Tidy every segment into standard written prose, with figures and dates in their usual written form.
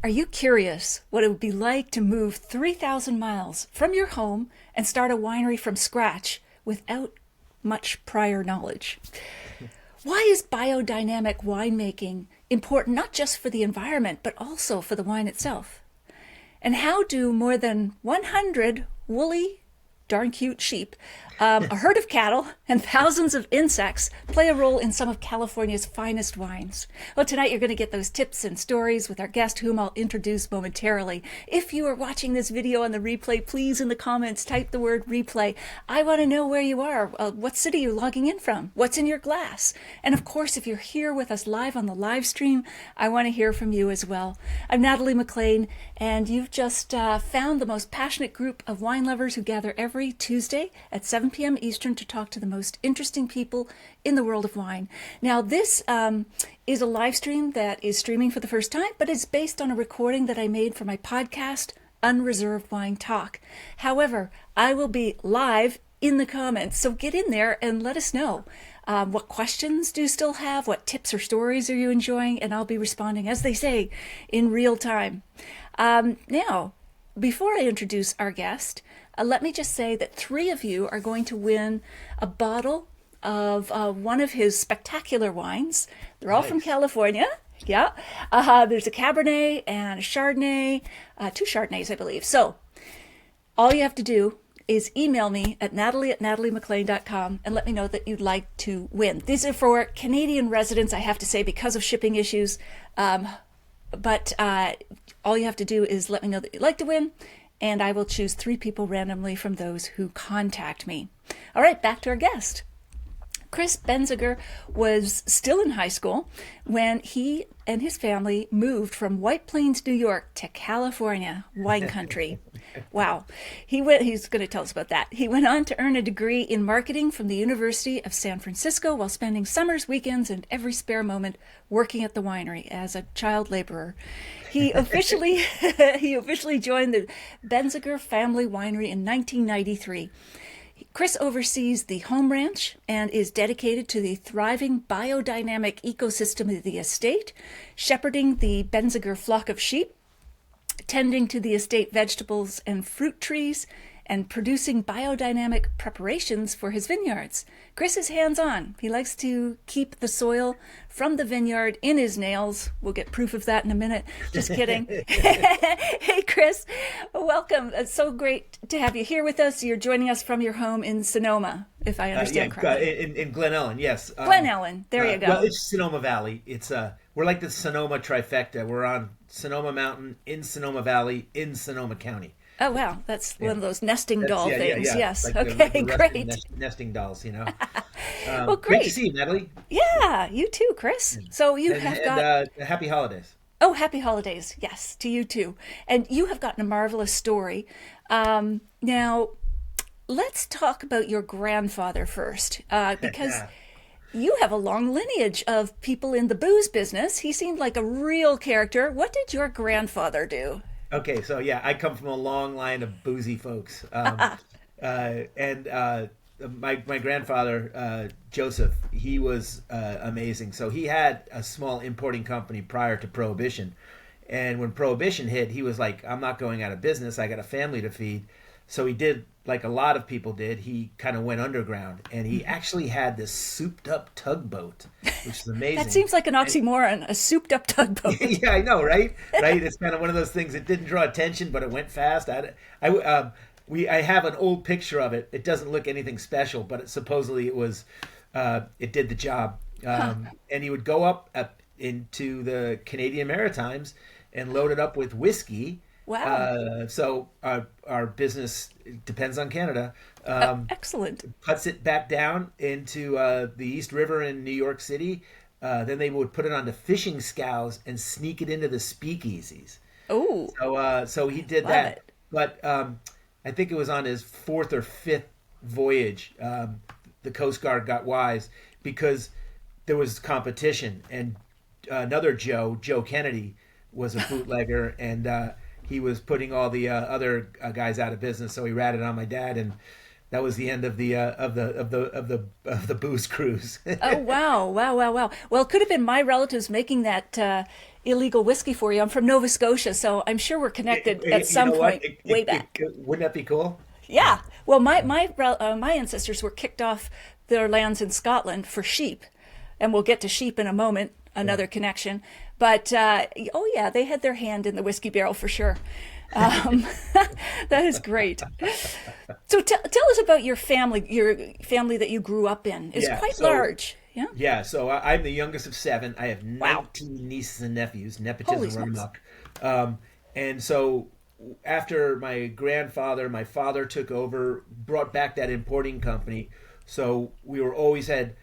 Are you curious what it would be like to move 3,000 miles from your home and start a winery from scratch without much prior knowledge? Why is biodynamic winemaking important not just for the environment, but also for the wine itself? And how do more than 100 woolly, darn cute sheep, a herd of cattle, and thousands of insects play a role in some of California's finest wines? Well, tonight you're going to get those tips and stories with our guest, whom I'll introduce momentarily. If you are watching this video on the replay, please in the comments type the word replay. I want to know where you are, what city you're logging in from, what's in your glass. And of course, if you're here with us live on the live stream, I want to hear from you as well. I'm Natalie McLean, and you've just found the most passionate group of wine lovers who gather every Tuesday at 7 p.m. Eastern to talk to the most interesting people in the world of wine. Now, this is a live stream that is streaming for the first time, but it's based on a recording that I made for my podcast, Unreserved Wine Talk. However, I will be live in the comments, so get in there and let us know. What questions do you still have? What tips or stories are you enjoying? And I'll be responding, as they say, in real time. Now, before I introduce our guest, let me just say that 3 of you are going to win a bottle of one of his spectacular wines. They're all from California. Yeah. There's a Cabernet and a Chardonnay, 2 Chardonnays, I believe. So all you have to do is email me at natalie@nataliemclean.com and let me know that you'd like to win. These are for Canadian residents, I have to say, because of shipping issues. But all you have to do is let me know that you'd like to win, and I will choose 3 people randomly from those who contact me. All right, back to our guest. Chris Benziger was still in high school when he and his family moved from White Plains, New York to California, wine country. Wow. He's going to tell us about that. He went on to earn a degree in marketing from the University of San Francisco while spending summers, weekends, and every spare moment working at the winery as a child laborer. He officially joined the Benziger family winery in 1993. Chris oversees the home ranch and is dedicated to the thriving biodynamic ecosystem of the estate, shepherding the Benziger flock of sheep, tending to the estate vegetables and fruit trees, and producing biodynamic preparations for his vineyards. Chris is hands-on. He likes to keep the soil from the vineyard in his nails. We'll get proof of that in a minute. Just kidding. Hey, Chris, welcome. It's so great to have you here with us. You're joining us from your home in Sonoma, if I understand correctly. In Glen Ellen, yes. Glen Ellen, there you go. Well, it's Sonoma Valley. We're like the Sonoma trifecta. We're on Sonoma Mountain, in Sonoma Valley, in Sonoma County. Oh, wow. That's one of those nesting doll things. Yeah. Yes. Like okay, great. Nesting dolls, you know. Well, great. Great to see you, Natalie. Yeah, you too, Chris. So you have got... happy holidays. Oh, happy holidays. Yes, to you too. And you have gotten a marvelous story. Now, let's talk about your grandfather first, because you have a long lineage of people in the booze business. He seemed like a real character. What did your grandfather do? Okay, so I come from a long line of boozy folks, and my grandfather Joseph, he was amazing. So he had a small importing company prior to Prohibition, and when Prohibition hit, he was like, "I'm not going out of business. I got a family to feed." So he did like a lot of people did. He kind of went underground, and he actually had this souped-up tugboat, which is amazing. That seems like an oxymoron, a souped-up tugboat. Yeah, I know, right? Right? It's kind of one of those things that didn't draw attention, but it went fast. I have an old picture of it. It doesn't look anything special, but supposedly it did the job. And he would go up into the Canadian Maritimes and load it up with whiskey. Wow. So our business depends on Canada. Excellent. Puts it back down into the East River in New York City. Then they would put it onto fishing scows and sneak it into the speakeasies. Oh. So he did that. It. But I think it was on his 4th or 5th voyage. The Coast Guard got wise because there was competition, and another Joe Kennedy, was a bootlegger, and he was putting all the other guys out of business. So he ratted on my dad, and that was the end of the booze cruise. Oh wow! Well, it could have been my relatives making that illegal whiskey for you. I'm from Nova Scotia, so I'm sure we're connected at You some know what? point way back. Wouldn't that be cool? Yeah. Well, my ancestors were kicked off their lands in Scotland for sheep, and we'll get to sheep in a moment. Another connection, but oh yeah, they had their hand in the whiskey barrel for sure. Um, that is great. So tell us about your family that you grew up in. It's Yeah. quite So large. Yeah. yeah. So I'm the youngest of seven. I have Wow. 19 nieces and nephews. Holy Nepotism run smokes. amok. And so after my father took over, brought back that importing company. So we were always had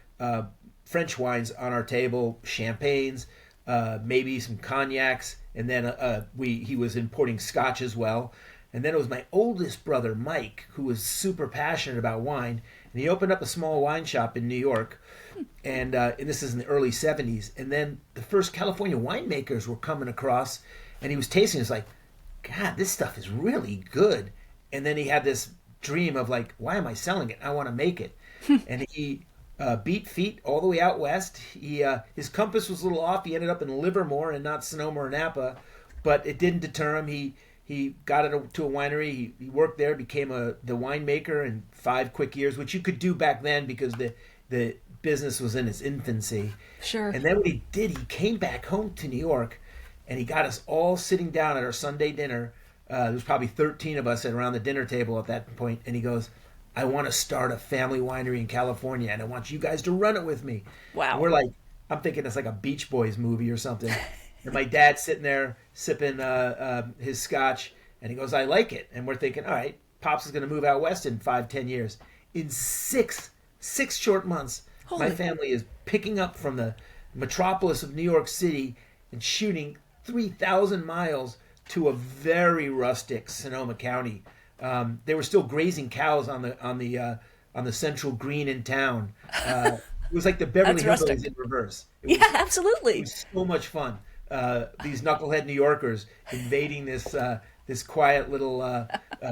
French wines on our table, champagnes, maybe some cognacs, and then he was importing Scotch as well. And then it was my oldest brother, Mike, who was super passionate about wine, and he opened up a small wine shop in New York. And this is in the early '70s. And then the first California winemakers were coming across, and he was tasting. It's like, God, this stuff is really good. And then he had this dream of like, why am I selling it? I want to make it. And he beat feet all the way out west. His compass was a little off. He ended up in Livermore and not Sonoma or Napa, but it didn't deter him. He got it to a winery. He worked there, became the winemaker in 5 quick years, which you could do back then because the business was in its infancy. Sure. And then what he did, he came back home to New York, and he got us all sitting down at our Sunday dinner. There was probably 13 of us around the dinner table at that point, and he goes, I want to start a family winery in California, and I want you guys to run it with me. Wow. And we're like, I'm thinking it's like a Beach Boys movie or something. And my dad's sitting there sipping his scotch, and he goes, I like it. And we're thinking, all right, Pops is going to move out west in 5-10 years. In six short months, my Holy. family is picking up from the metropolis of New York City and shooting 3,000 miles to a very rustic Sonoma County. They were still grazing cows on the central green in town. It was like the Beverly That's Hillbillies rustic. in reverse. Yeah, It absolutely. was so much fun. These knucklehead New Yorkers invading this quiet little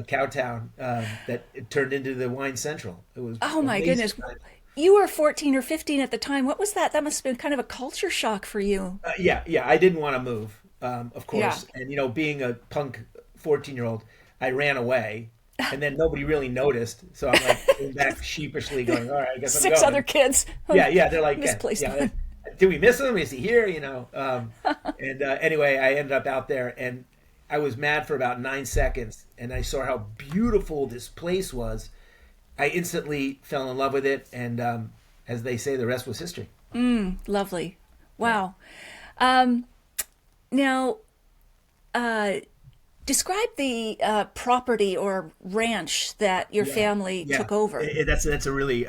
cow town that it turned into the wine central. It was Oh my amazing goodness. time. You were 14 or 15 at the time. What was that? That must have been kind of a culture shock for you. Yeah. I didn't want to move, of course. Yeah. And being a punk 14-year-old, I ran away, and then nobody really noticed. So I'm like going back sheepishly, going, "All right, I guess I'm Six going." other kids. Yeah. They're like, Misplaced yeah, one. did we miss him? Is he here? And anyway, I ended up out there, and I was mad for about 9 seconds, and I saw how beautiful this place was. I instantly fell in love with it, and as they say, the rest was history. Lovely. Wow. Now, describe the property or ranch that your family took over. That's a really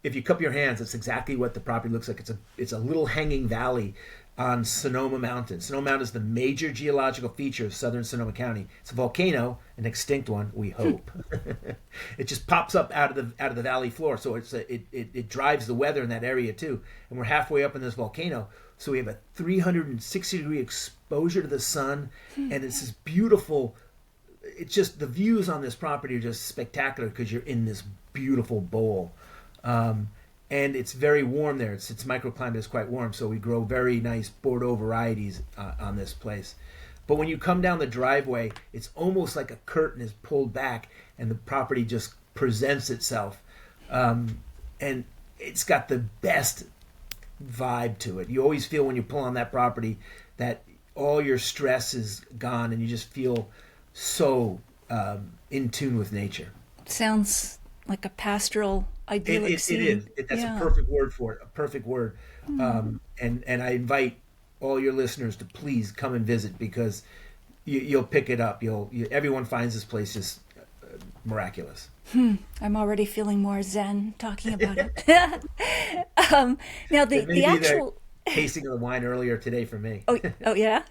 if you cup your hands, that's exactly what the property looks like. It's a little hanging valley on Sonoma Mountain. Sonoma Mountain is the major geological feature of southern Sonoma County. It's a volcano, an extinct one, we hope. It just pops up out of the valley floor, so it drives the weather in that area too. And we're halfway up in this volcano, so we have a 360-degree exposure to the sun, and it's this beautiful. It's just the views on this property are just spectacular because you're in this beautiful bowl. And it's very warm there. Its microclimate is quite warm, so we grow very nice Bordeaux varieties on this place. But when you come down the driveway, it's almost like a curtain is pulled back, and the property just presents itself. And it's got the best vibe to it. You always feel when you pull on that property that all your stress is gone, and you just feel so in tune with nature. Sounds like a pastoral, idyllic It scene. is. That's Yeah. a perfect word for it. A perfect word. And I invite all your listeners to please come and visit because you'll pick it up. Everyone finds this place just miraculous. I'm already feeling more zen talking about it. Now, It may the be actual. the tasting of the wine earlier today for me. Oh yeah.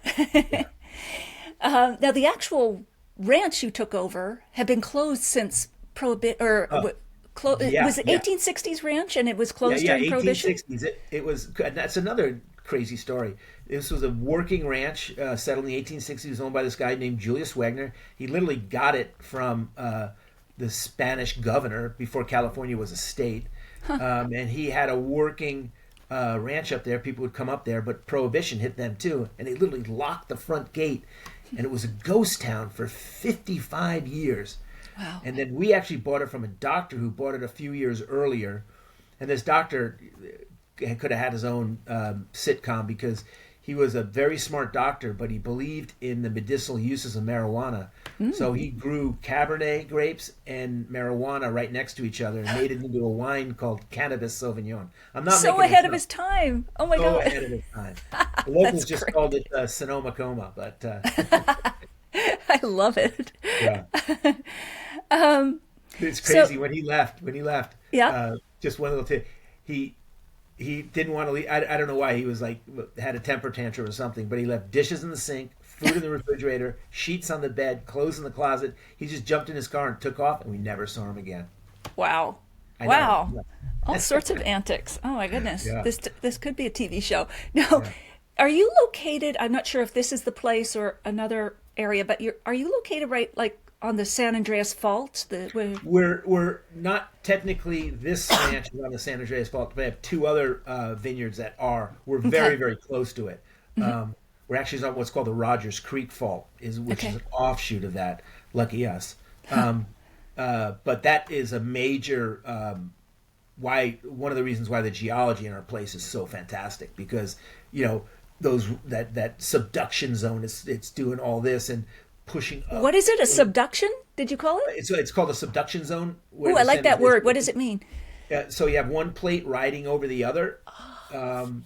Now, the actual ranch you took over had been closed since yeah, was it yeah. 1860s ranch, and it was closed Yeah, during Prohibition? 1860s. It was. That's another crazy story. This was a working ranch settled in the 1860s. It was owned by this guy named Julius Wegner. He literally got it from the Spanish governor before California was a state, and he had a working ranch up there. People would come up there, but Prohibition hit them too, and they literally locked the front gate, and it was a ghost town for 55 years. Wow. And then we actually bought it from a doctor who bought it a few years earlier, and this doctor could have had his own sitcom because he was a very smart doctor, but he believed in the medicinal uses of marijuana. So he grew Cabernet grapes and marijuana right next to each other and made it into a wine called Cannabis Sauvignon. I'm not So making ahead this of up. his time. Oh my So God. ahead of his time. The locals That's just great. called it Sonoma Coma, but I love it. yeah. It's So- crazy when he left. Yeah. Just one little tip. He didn't want to leave. I don't know why. He was like had a temper tantrum or something. But he left dishes in the sink, food in the refrigerator, sheets on the bed, clothes in the closet. He just jumped in his car and took off, and we never saw him again. Wow. I know. Wow. Yeah. All sorts of antics. Oh my goodness. Yeah. This could be a TV show. Now, Yeah. are you located? I'm not sure if this is the place or another area, but are you located right like on the San Andreas Fault? We're not technically this ranch is on the San Andreas Fault. We have two other vineyards that are. We're very very close to it. We're actually on what's called the Rogers Creek Fault, which is an offshoot of that. Lucky us. But that is a major one of the reasons why the geology in our place is so fantastic because that subduction zone it's doing all this and pushing up. What is it? A subduction? Did you call it? It's called a subduction zone. Oh, I like that word. What does it mean? So you have one plate riding over the other, and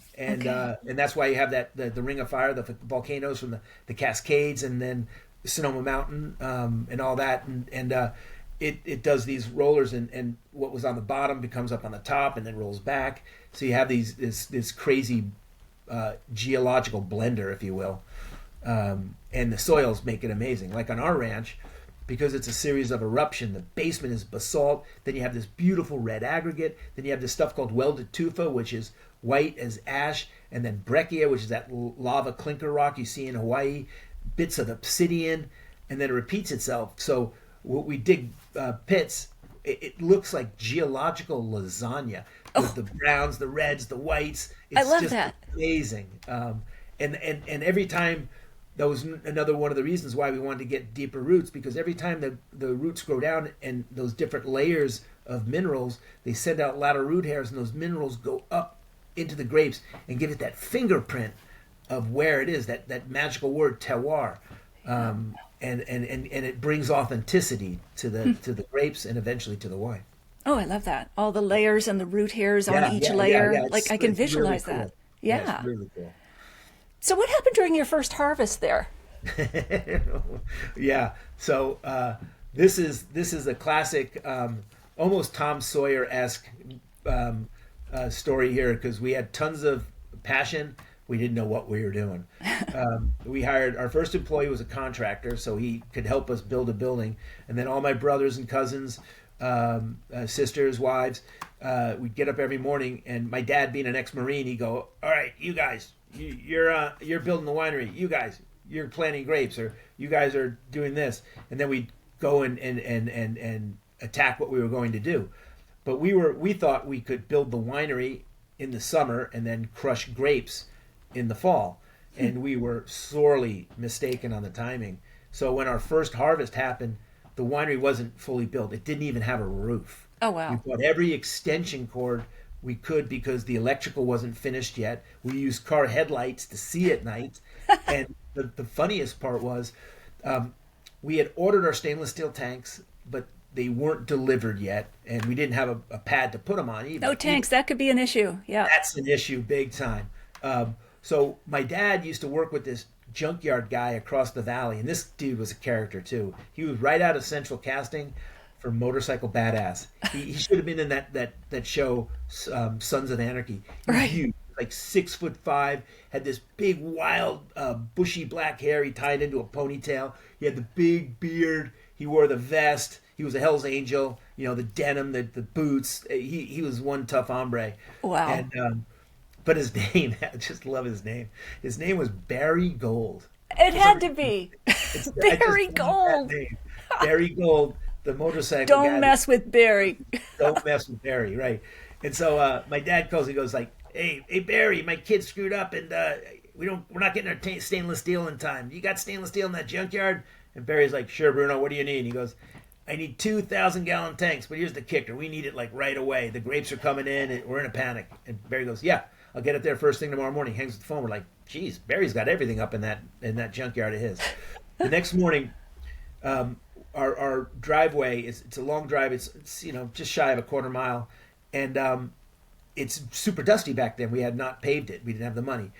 that's why you have the Ring of Fire, the volcanoes from the Cascades, and then Sonoma Mountain, and all that, and it does these rollers, and what was on the bottom becomes up on the top, and then rolls back. So you have this crazy geological blender, if you will. And the soils make it amazing. Like on our ranch, because it's a series of eruption, the basement is basalt, then you have this beautiful red aggregate, then you have this stuff called welded tufa, which is white as ash, and then breccia, which is that lava clinker rock you see in Hawaii, bits of obsidian, and then it repeats itself. So when we dig pits, it looks like geological lasagna with the browns, the reds, the whites. It's I love just that. amazing. And every time, that was another one of the reasons why we wanted to get deeper roots, because every time the roots grow down and those different layers of minerals, they send out lateral root hairs, and those minerals go up into the grapes and give it that fingerprint of where it is, that magical word terroir. And it brings authenticity to the grapes and eventually to the wine. Oh, I love that. All the layers and the root hairs on Yeah, each yeah, layer. yeah, Like I can it's visualize really cool. that. Yeah. Yeah, it's really cool. So what happened during your first harvest there? Yeah. So this is a classic, almost Tom Sawyer-esque story here, because we had tons of passion. We didn't know what we were doing. We hired our first employee was a contractor, so he could help us build a building. And then all my brothers and cousins, sisters, wives, we'd get up every morning. And my dad, being an ex-Marine, he'd go, "All right, you guys, you're building the winery. You guys, you're planting grapes, or you guys are doing this." And then we'd go and attack what we were going to do. But we thought we could build the winery in the summer and then crush grapes in the fall, and we were sorely mistaken on the timing. So when our first harvest happened, the winery wasn't fully built. It didn't even have a roof. Oh, wow. We bought every extension cord we could because the electrical wasn't finished yet. We used car headlights to see at night. And the funniest part was we had ordered our stainless steel tanks, but they weren't delivered yet, and we didn't have a pad to put them on either. No tanks. That could be an issue. Yeah. That's an issue big time. So my dad used to work with this junkyard guy across the valley, and this dude was a character too. He was right out of Central Casting for Motorcycle Badass. He should have been in that show, Sons of Anarchy. He was Right. huge, like 6'5", had this big wild bushy black hair. He tied into a ponytail. He had the big beard. He wore the vest. He was a Hell's Angel. The denim, the boots. He was one tough hombre. Wow. And but his name, I just love his name. His name was Barry Gold. It had to be. I just Barry love that Gold. name. Barry Gold, the motorcycle guy. Don't mess with Barry. Don't mess with Barry, right? And so my dad calls. He goes like, hey Barry, my kid screwed up, and we're not getting our stainless steel in time. You got stainless steel in that junkyard? And Barry's like, sure, Bruno. What do you need? And he goes, I need 2,000-gallon tanks, but here's the kicker: we need it like right away. The grapes are coming in, and we're in a panic. And Barry goes, yeah, I'll get it there first thing tomorrow morning. Hangs up the phone. We're like, geez, Barry's got everything up in that junkyard of his. The next morning, our driveway it's a long drive. It's just shy of a quarter mile, and it's super dusty back then. We had not paved it. We didn't have the money.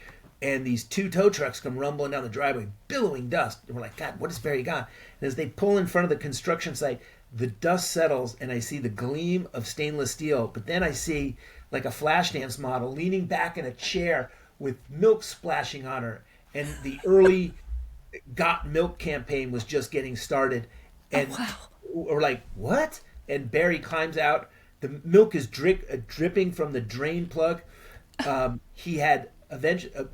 And these two tow trucks come rumbling down the driveway, billowing dust. And we're like, God, what has Barry got? And as they pull in front of the construction site, the dust settles, and I see the gleam of stainless steel. But then I see like a flash dance model leaning back in a chair with milk splashing on her. And the early Got Milk campaign was just getting started. And we're like, what? And Barry climbs out. The milk is dripping from the drain plug. He had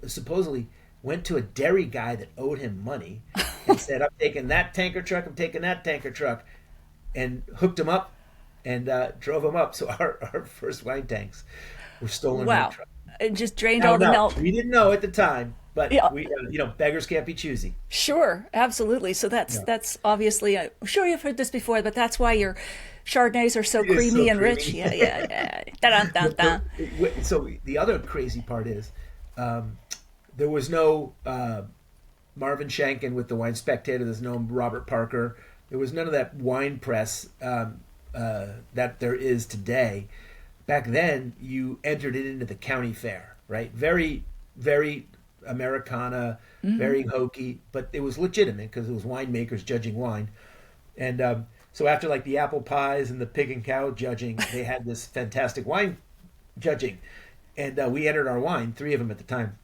supposedly went to a dairy guy that owed him money and said, I'm taking that tanker truck, and hooked him up and drove him up. So our first wine tanks were stolen milk trucks. It just drained all the milk. We didn't know at the time, but we, beggars can't be choosy. Sure, absolutely. So that's obviously, I'm sure you've heard this before, but that's why your Chardonnays are so creamy and rich. Yeah. Dun, dun, dun. So the other crazy part is, there was no Marvin Shanken with the Wine Spectator. There's no Robert Parker. There was none of that wine press that there is today. Back then, you entered it into the county fair, right? Very, very Americana, very hokey, but it was legitimate because it was winemakers judging wine. And so after like the apple pies and the pig and cow judging, they had this fantastic wine judging. And we entered our wine, 3 of them at the time.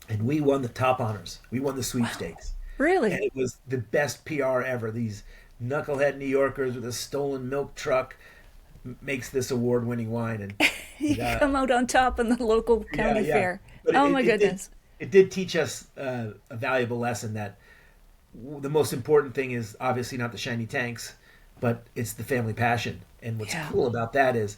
And we won the top honors. We won the sweepstakes. Wow. Really? And it was the best PR ever. These knucklehead New Yorkers with a stolen milk truck makes this award-winning wine. And you come out on top in the local county fair. But my goodness. It did teach us a valuable lesson that the most important thing is obviously not the shiny tanks, but it's the family passion. And what's cool about that is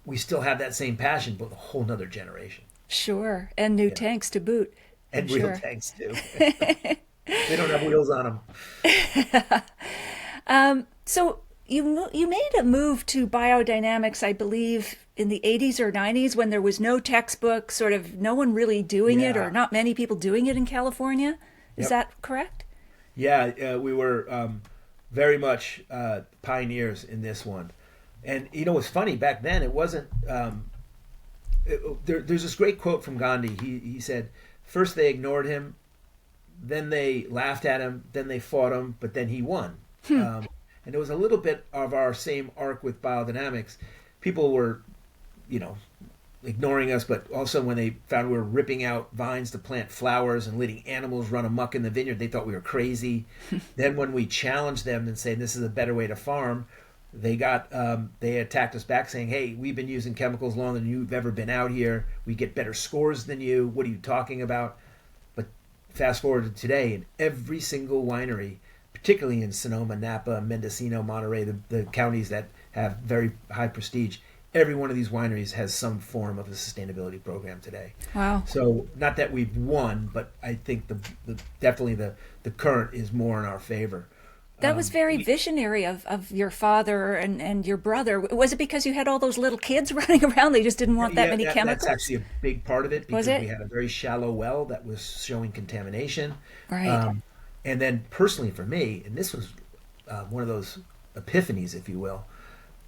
we still have that same passion, but a whole nother generation. Sure. And new tanks to boot. And real tanks, too. They don't have wheels on them. So you made a move to biodynamics, I believe, in the 80s or 90s when there was no textbook, sort of no one really doing it, or not many people doing it in California. Is that correct? Yeah, we were very much pioneers in this one. And, it's funny, back then it wasn't... there's this great quote from Gandhi. He said, first they ignored him, then they laughed at him, then they fought him, but then he won. And it was a little bit of our same arc with biodynamics. People were, ignoring us, but also when they found we were ripping out vines to plant flowers and letting animals run amok in the vineyard, they thought we were crazy. Then when we challenged them and said this is a better way to farm, they attacked us back saying, hey, we've been using chemicals longer than you've ever been out here. We get better scores than you. What are you talking about? But fast forward to today, in every single winery, particularly in Sonoma, Napa, Mendocino, Monterey, the counties that have very high prestige, every one of these wineries has some form of a sustainability program today. Wow. So not that we've won, but I think definitely the current is more in our favor. That was very visionary of your father and your brother. Was it because you had all those little kids running around? They just didn't want that many chemicals? That's actually a big part of it, because we had a very shallow well that was showing contamination. Right. And then personally for me, and this was one of those epiphanies, if you will,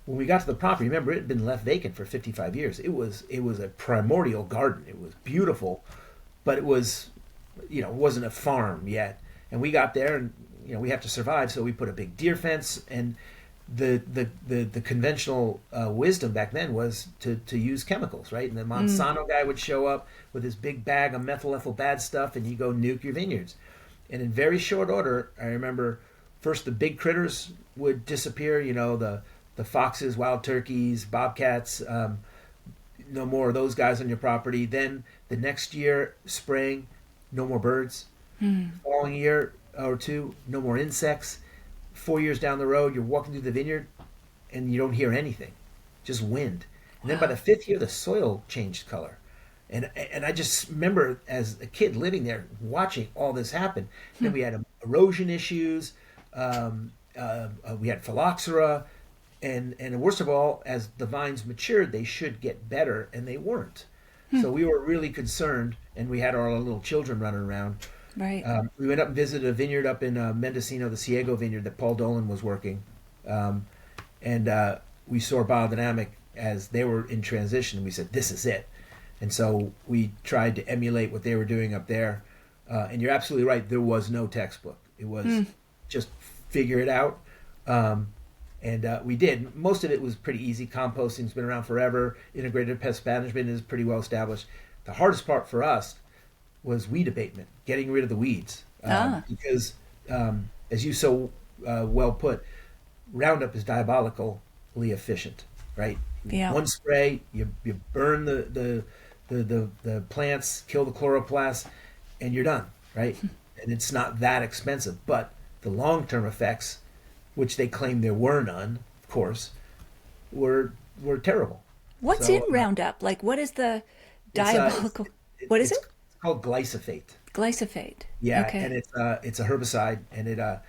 when we got to the property, remember it had been left vacant for 55 years. It was a primordial garden. It was beautiful, but it was, it wasn't a farm yet. And we got there and, we have to survive, so we put a big deer fence, and the conventional wisdom back then was to use chemicals, right? And the Monsanto guy would show up with his big bag of methyl ethyl bad stuff, and you go nuke your vineyards. And in very short order, I remember first the big critters would disappear, the foxes, wild turkeys, bobcats, no more of those guys on your property. Then the next year, spring, no more birds. Following year or two, no more insects. 4 years down the road, you're walking through the vineyard and you don't hear anything, just wind. And then by the fifth year, the soil changed color. And I just remember as a kid living there, watching all this happen. Then we had erosion issues. We had phylloxera. And worst of all, as the vines matured, they should get better, and they weren't. So we were really concerned, and we had our little children running around. Right. We went up and visited a vineyard up in Mendocino, the Ciego vineyard that Paul Dolan was working. And we saw Biodynamic as they were in transition. We said, this is it. And so we tried to emulate what they were doing up there. And you're absolutely right. There was no textbook. It was just figure it out. And we did. Most of it was pretty easy. Composting's been around forever. Integrated pest management is pretty well established. The hardest part for us was weed abatement, getting rid of the weeds. Because, as you so well put, Roundup is diabolically efficient, right? Yeah. One spray, you burn the plants, kill the chloroplasts, and you're done, right? And it's not that expensive. But the long-term effects, which they claim there were none, of course, were terrible. What's So, in Roundup? Like, what is the it's, diabolical? What is it? It's called glyphosate. Glyphosate. Yeah, Okay. and it's a herbicide, and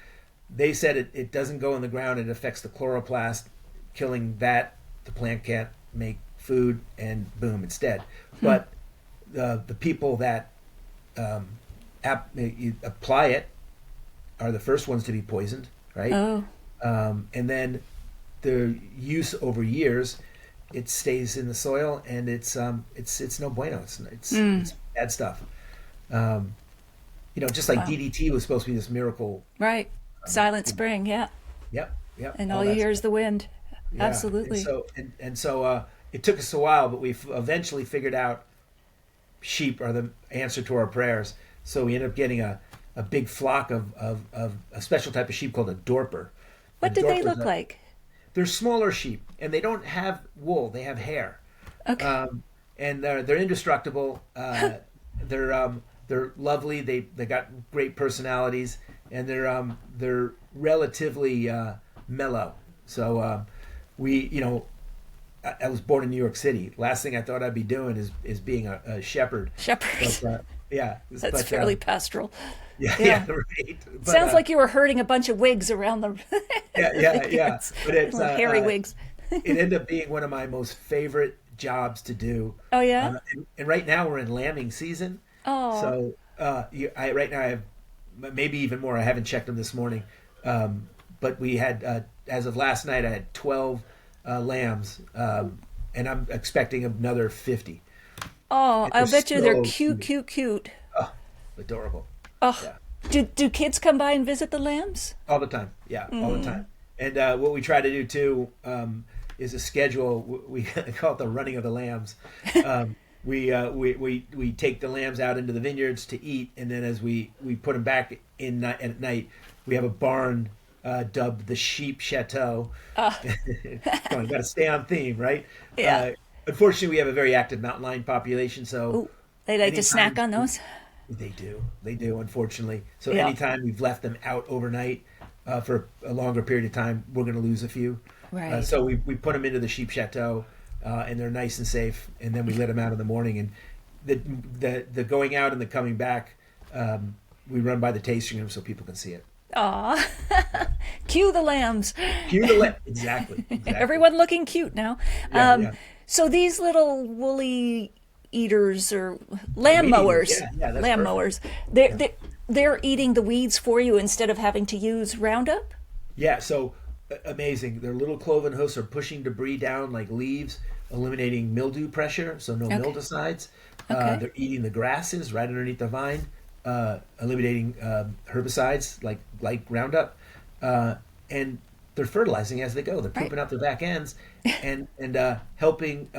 they said it doesn't go in the ground. It affects the chloroplast, killing that. The plant can't make food, and boom, it's dead. But the people that apply it are the first ones to be poisoned, right? Oh. And then the use over years, it stays in the soil, and it's no bueno. It's bad stuff. Just like Wow. DDT was supposed to be this miracle. Right. Silent Spring. Yeah. Yep. And all you hear is the wind. Yeah. Absolutely. And so it took us a while, but we eventually figured out sheep are the answer to our prayers. So we ended up getting a big flock of a special type of sheep called a dorper. What And did they dorpers look like? They're smaller sheep, and they don't have wool; they have hair. Okay. And they're indestructible. They're lovely. They got great personalities, and they're relatively mellow. So I was born in New York City. Last thing I thought I'd be doing is being a shepherd. Shepherd. But, yeah, That's fairly pastoral. Yeah, right. But, Sounds like you were herding a bunch of wigs around the. yeah. But it's Little hairy wigs. It ended up being one of my most favorite jobs to do. Oh yeah. And right now we're in lambing season. Oh. So right now I have maybe even more. I haven't checked them this morning, but we had as of last night I had 12 lambs, and I'm expecting another 50. Oh, I'll bet you they're so cute. Oh, adorable. Oh, Yeah. do kids come by and visit the lambs? All the time. Yeah, all the time. And what we try to do too is a schedule. We call it the running of the lambs. We take the lambs out into the vineyards to eat, and then as we put them back in at night, we have a barn dubbed the Sheep Chateau. Come on, got to stay on theme, right? Yeah. Unfortunately, we have a very active mountain lion population, so Ooh, they like to anytime- snack on those. They do, unfortunately. So Yeah. anytime we've left them out overnight for a longer period of time, we're going to lose a few. Right. So we put them into the Sheep Chateau, and they're nice and safe, and then we let them out in the morning. And the going out and the coming back, we run by the tasting room so people can see it. Aw. Cue the lambs. Exactly. Everyone looking cute now. Yeah. So these little woolly eaters or lamb Meat mowers, eaters, yeah, that's lamb perfect. mowers, they're eating the weeds for you instead of having to use Roundup? Yeah, so amazing. Their little cloven hoofs are pushing debris down like leaves, eliminating mildew pressure, so no mildewcides. Okay. They're eating the grasses right underneath the vine, eliminating herbicides like Roundup, and they're fertilizing as they go. They're pooping out their back ends and helping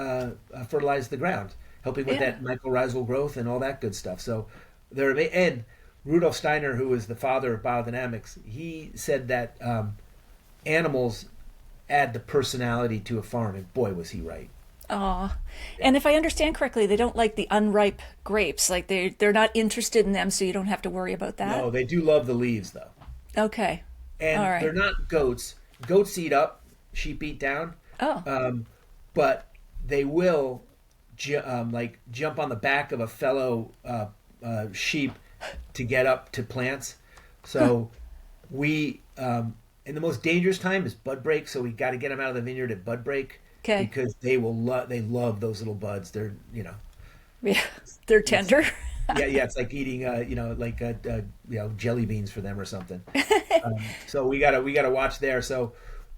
fertilize the ground, helping with that mycorrhizal growth and all that good stuff. So they're and Rudolf Steiner, who is the father of biodynamics, he said that animals add the personality to a farm, and boy, was he right. Aw. And if I understand correctly, they don't like the unripe grapes. Like they're not interested in them, so you don't have to worry about that. No, they do love the leaves, though. Okay. And All right. they're not goats. Goats eat up, sheep eat down. Oh. But they will like jump on the back of a fellow sheep to get up to plants. So we and the most dangerous time is bud break. So we got to get them out of the vineyard at bud break Okay. because they love those little buds. They're Yeah, they're it's tender. yeah, it's like eating like jelly beans for them or something. So we gotta watch there. So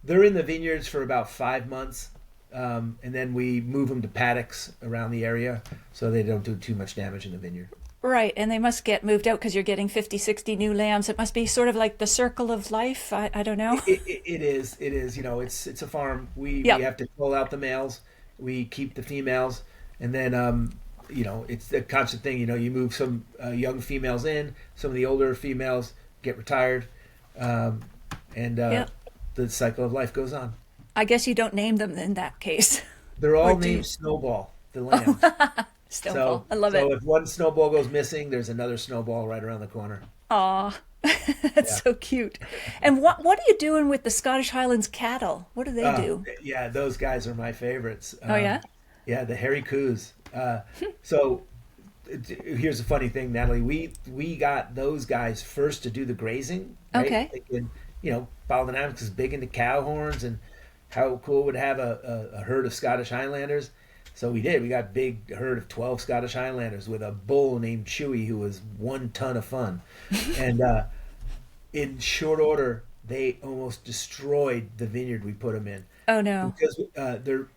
they're in the vineyards for about 5 months, and then we move them to paddocks around the area so they don't do too much damage in the vineyard. Right, and they must get moved out because you're getting 50, 60 new lambs. It must be sort of like the circle of life. I don't know. It is. It is. It's a farm. We Yep. have to pull out the males. We keep the females, and then it's a constant thing. You move some young females in. Some of the older females get retired, and Yep. the cycle of life goes on. I guess you don't name them in that case. They're Or all do you? named Snowball, the lambs. Snowball. I love So it. if one snowball goes missing, there's another snowball right around the corner. Aw, Yeah. that's so cute. And what are you doing with the Scottish Highlands cattle? What do they do? Yeah, those guys are my favorites. Oh yeah? Yeah, the hairy coos. So here's a funny thing, Natalie. We got those guys first to do the grazing, right? Okay. Thinking, Biodynamics is big into cow horns and how cool would have a herd of Scottish Highlanders. So we did. We got a big herd of 12 Scottish Highlanders with a bull named Chewy who was 1 ton of fun. And in short order, they almost destroyed the vineyard we put them in Oh no. because they're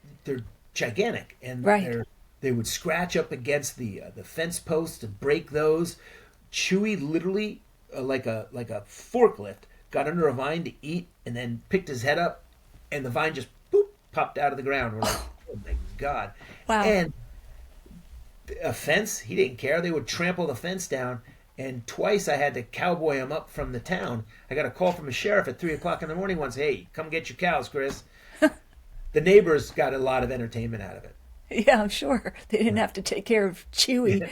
gigantic and Right. they would scratch up against the fence posts and break those. Chewy literally like a forklift got under a vine to eat and then picked his head up and the vine just boop popped out of the ground. We're like, oh my god! Wow. And a fence, he didn't care. They would trample the fence down. And twice I had to cowboy him up from the town. I got a call from a sheriff at 3 o'clock in the morning once. Hey, come get your cows, Chris. The neighbors got a lot of entertainment out of it. Yeah, I'm sure they didn't have to take care of Chewy.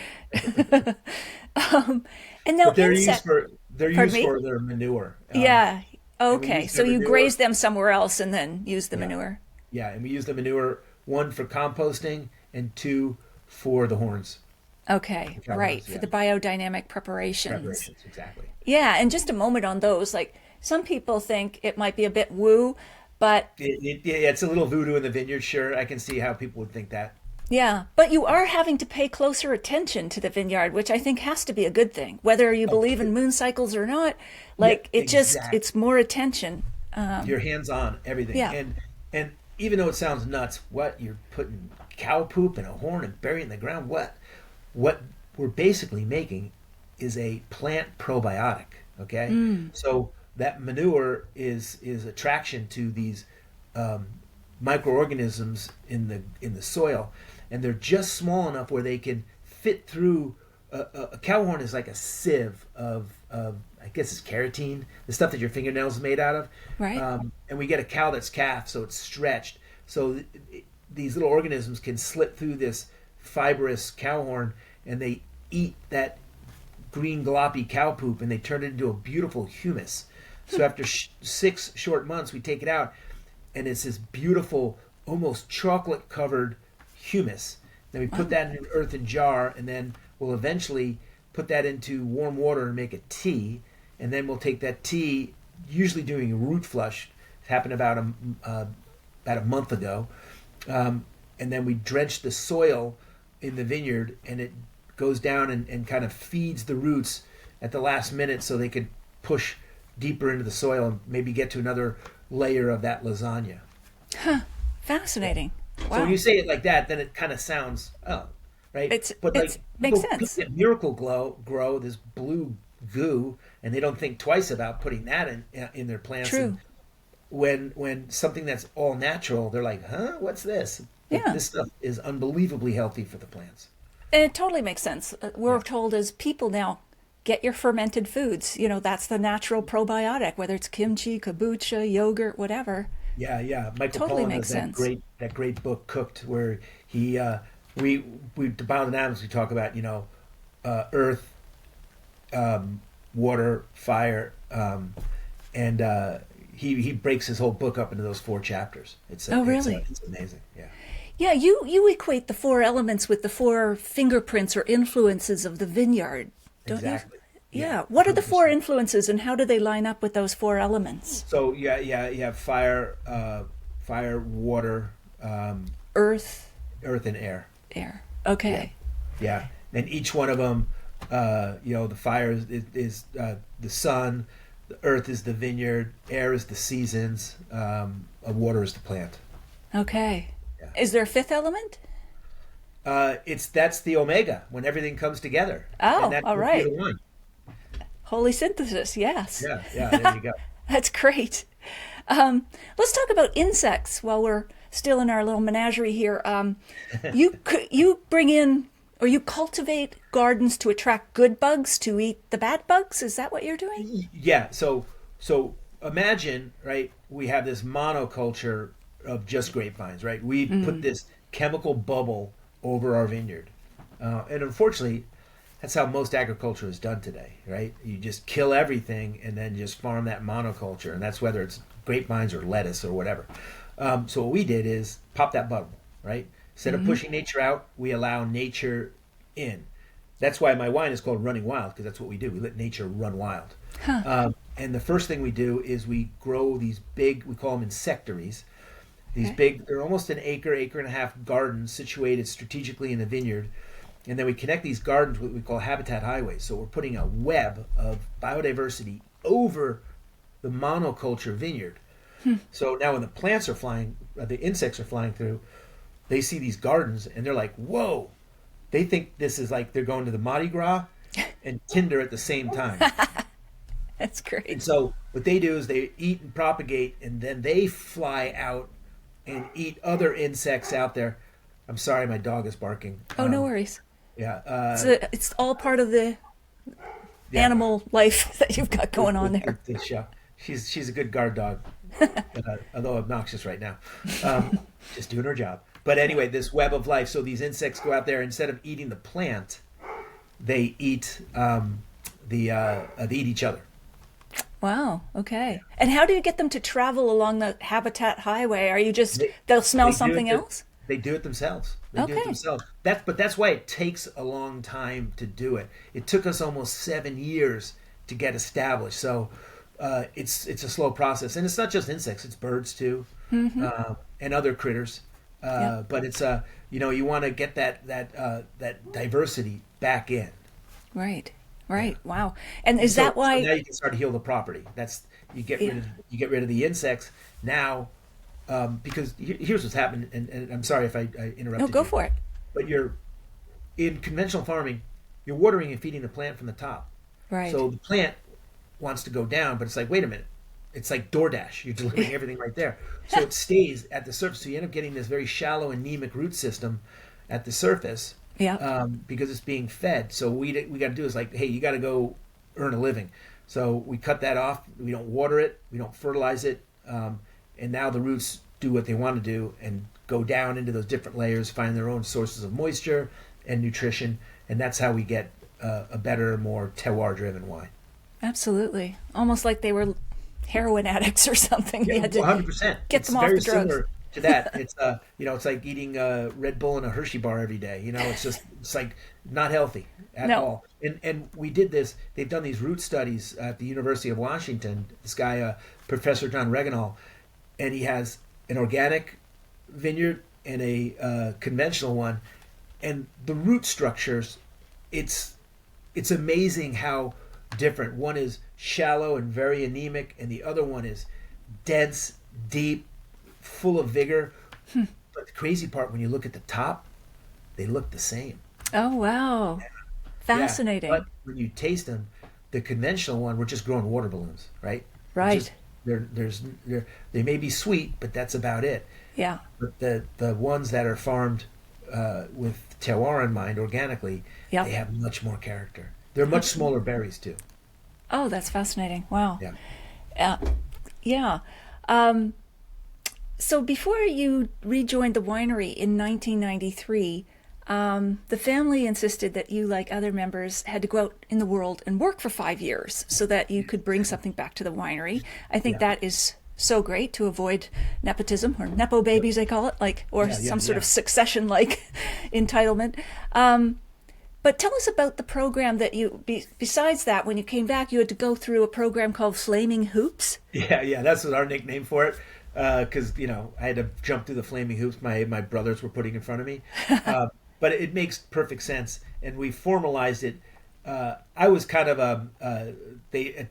And now But they're insect. they're Pardon used me? for their manure. Yeah. And we Okay. use So their you manure. graze them somewhere else and then use the Yeah, manure. yeah, and we use the manure one for composting and two for the horns Okay. cow Right. horns. For Yeah, the biodynamic preparations. preparations exactly. Yeah. And just a moment on those. Like some people think it might be a bit woo, but It's a little voodoo in the vineyard. Sure, I can see how people would think that. yeah, but you are having to pay closer attention to the vineyard, which I think has to be a good thing. Whether you believe in moon cycles or not, like Yeah, it's exactly. more attention. Your hands on everything. Yeah. And even though it sounds nuts, what you're putting cow poop in a horn and burying in the ground, what we're basically making is a plant probiotic. Okay, so that manure is attraction to these microorganisms in the soil, and they're just small enough where they can fit through. A cow horn is like a sieve of I guess it's keratin, the stuff that your fingernails are made out of. Right. And we get a cow that's calf, so it's stretched. So these little organisms can slip through this fibrous cow horn, and they eat that green gloppy cow poop, and they turn it into a beautiful humus. So after 6 short months, we take it out, and it's this beautiful, almost chocolate-covered humus. Then we put that in an earthen jar, and then we'll eventually put that into warm water and make a tea. And then we'll take that tea, usually doing a root flush. It happened about a month ago. And then we drench the soil in the vineyard, and it goes down and kind of feeds the roots at the last minute so they could push deeper into the soil and maybe get to another layer of that lasagna. Fascinating. So Wow. when you say it like that, then it kind of sounds, right? It's- But it's- like makes people sense. at Miracle grow this blue goo, and they don't think twice about putting that in their plants. True. And when something that's all natural, they're like, huh, what's this? But Yeah. this stuff is unbelievably healthy for the plants. And it totally makes sense. We're told as people now, get your fermented foods. That's the natural probiotic, whether it's kimchi, kombucha, yogurt, whatever. Yeah. Michael Totally Pollan makes has sense. that great book Cooked, where he we the biodynamics we talk about earth, water, fire, and he breaks his whole book up into those 4 chapters. Oh, really? It's amazing. Yeah. Yeah, you equate the four elements with the four fingerprints or influences of the vineyard, don't you? Exactly. Yeah, Yeah. What are the four 100%. influences and how do they line up with those four elements? So you have fire, fire, water, Earth, earth, and air. air. Yeah, Okay. yeah. And each one of them, the fire is the sun, the earth is the vineyard, air is the seasons, water is the plant. Okay. Yeah. Is there a fifth element? That's the omega when everything comes together, and Oh, that's all the key right. to wine. Holy synthesis, yes. Yeah, yeah. There you go. That's great. Let's talk about insects while we're still in our little menagerie here. You bring in or you cultivate gardens to attract good bugs to eat the bad bugs. Is that what you're doing? Yeah. So imagine, right? We have this monoculture of just grapevines, right? We put this chemical bubble over our vineyard, and unfortunately, that's how most agriculture is done today, right? You just kill everything and then just farm that monoculture, and that's whether it's grapevines or lettuce or whatever. So what we did is pop that bubble, right? Instead of pushing nature out, we allow nature in. That's why my wine is called Running Wild, because that's what we do. We let nature run wild. And the first thing we do is we grow these big, we call them insectaries. These Okay. big, they're almost an acre, acre and a half gardens situated strategically in the vineyard. And then we connect these gardens with what we call habitat highways. So we're putting a web of biodiversity over the monoculture vineyard. So now when the plants are flying, the insects are flying through, they see these gardens and they're like, whoa. They think this is like they're going to the Mardi Gras and Tinder at the same time. That's And great. so what they do is they eat and propagate, and then they fly out and eat other insects out there. I'm sorry, my dog is barking. Oh, no worries. Yeah, It's all part of the yeah. animal life that you've got going on there. Yeah. She's a good guard dog, although obnoxious right now. Just doing her job. But anyway, this web of life. So these insects go out there, instead of eating the plant, they eat they eat each other. Wow. Okay. And how do you get them to travel along the habitat highway? Are you just They, they'll smell they do something it. else? They do it themselves. They do it Okay. themselves. That's why it takes a long time to do it. It took us almost 7 years to get established. So it's a slow process, and it's not just insects; it's birds too, and other critters. Yeah. But it's you want to get that diversity back in. Right. Right. Wow. And is So, that so now why? you can start to heal the property. That's you get Yeah. rid of the insects now, because here's what's happened. And I'm sorry if I interrupted No, go you, for it. but you're in conventional farming. You're watering and feeding the plant from the top. Right. So the plant wants to go down, but it's like, wait a minute. It's like DoorDash. You're delivering everything right there. So it stays at the surface. So you end up getting this very shallow, anemic root system at the surface, Yeah. because it's being fed. So we got to do is like, hey, you got to go earn a living. So we cut that off. We don't water it. We don't fertilize it. And now the roots do what they want to do and go down into those different layers, find their own sources of moisture and nutrition. And that's how we get a better, more terroir-driven wine. Absolutely. Almost like they were heroin addicts or something. You Yeah, had to 100%. get It's them off very the drugs. similar to that. It's it's like eating a Red Bull and a Hershey bar every day. It's like not healthy at No. all. And we did this. They've done these root studies at the University of Washington. This guy, Professor John Regenhall, and he has an organic vineyard and a conventional one, and the root structures. It's amazing how different. One is shallow and very anemic, and the other one is dense, deep, full of vigor. But the crazy part, when you look at the top, they look the same. Oh, wow. Fascinating. Yeah, but when you taste them, the conventional one, we're just growing water balloons, right? Right. Just, they may be sweet, but that's about it. Yeah. But the ones that are farmed with terroir in mind, organically, Yeah. they have much more character. They're much smaller berries too. Oh, that's fascinating. Wow. Yeah. Yeah. So before you rejoined the winery in 1993, the family insisted that you, like other members, had to go out in the world and work for 5 years so that you could bring something back to the winery. I think Yeah. that is so great to avoid nepotism, or nepo babies they call it, like, or Yeah, yeah, some sort yeah. of succession like entitlement. But tell us about the program that besides that, when you came back, you had to go through a program called Flaming Hoops. Yeah, yeah, that's what our nickname for it. Because I had to jump through the flaming hoops my brothers were putting in front of me. But it makes perfect sense, and we formalized it. I was kind of they.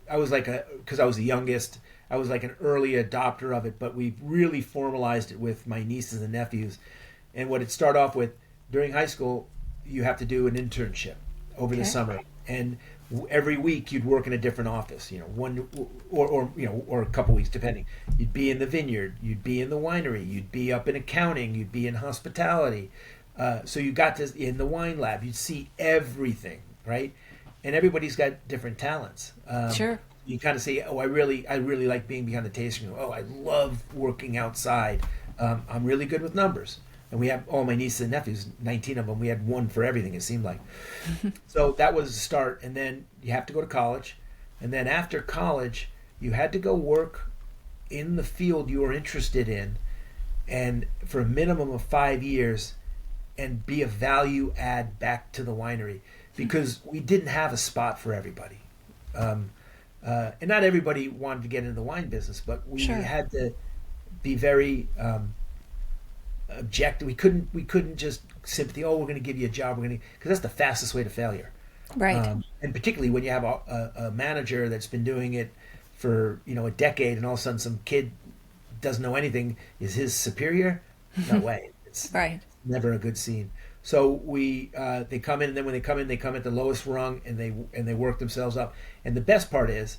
I was like because I was the youngest. I was like an early adopter of it, but we really formalized it with my nieces and nephews. And what it started off with during high school, you have to do an internship over the Okay. summer, and every week you'd work in a different office. One or a couple weeks depending. You'd be in the vineyard, you'd be in the winery, you'd be up in accounting, you'd be in hospitality. So you got to in the wine lab. You'd see everything, right? And everybody's got different talents. Sure. You kind of say, "Oh, I really like being behind the tasting room. Oh, I love working outside. I'm really good with numbers." And we have all my nieces and nephews, 19 of them. We had one for everything, it seemed like. So that was the start. And then you have to go to college. And then after college, you had to go work in the field you were interested in, and for a minimum of 5 years, and be a value add back to the winery, because we didn't have a spot for everybody. And not everybody wanted to get into the wine business, but we Sure. had to be very objective. We couldn't just simply, oh, we're going to give you a job. We're going to, because that's the fastest way to failure. Right. And particularly when you have a manager that's been doing it for a decade, and all of a sudden some kid doesn't know anything is his superior. No way. It's Right. never a good scene. So they come in, and then when they come in, they come at the lowest rung, and they work themselves up. And the best part is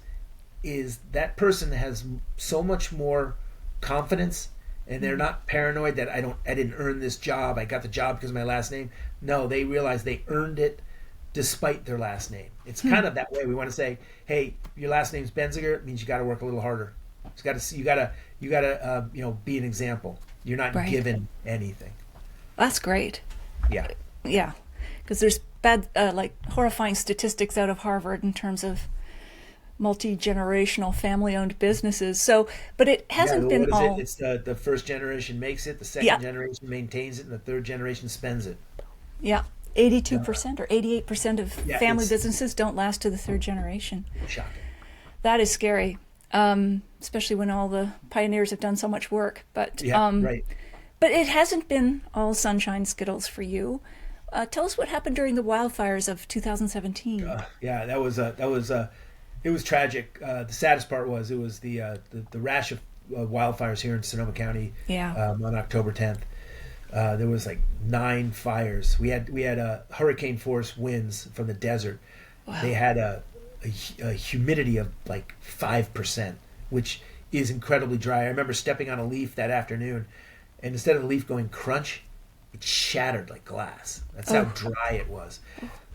that person has so much more confidence, and they're not paranoid that I didn't earn this job. I got the job because of my last name. No, they realize they earned it despite their last name. It's kind of that way. We want to say, hey, your last name's Benziger. It means you got to work a little harder. You got to be an example. You're not Right. given anything. That's great. Yeah. Yeah, because there's bad, like horrifying statistics out of Harvard in terms of multi-generational family-owned businesses. So, but it hasn't Yeah, been what is all. it? It's the first generation makes it, the second Yeah, generation maintains it, and the third generation spends it. yeah. 82% or 88% of Yeah, family it's businesses don't last to the third generation. shocking. That is scary, especially when all the pioneers have done so much work. Yeah, right. But it hasn't been all sunshine skittles for you. Tell us what happened during the wildfires of 2017. Yeah, it was tragic. The saddest part was it was the rash of wildfires here in Sonoma County. Yeah. On October 10th. There was like 9 fires. We had hurricane force winds from the desert. Wow. They had a humidity of like 5%, which is incredibly dry. I remember stepping on a leaf that afternoon, and instead of the leaf going crunch, it shattered like glass. That's how dry it was.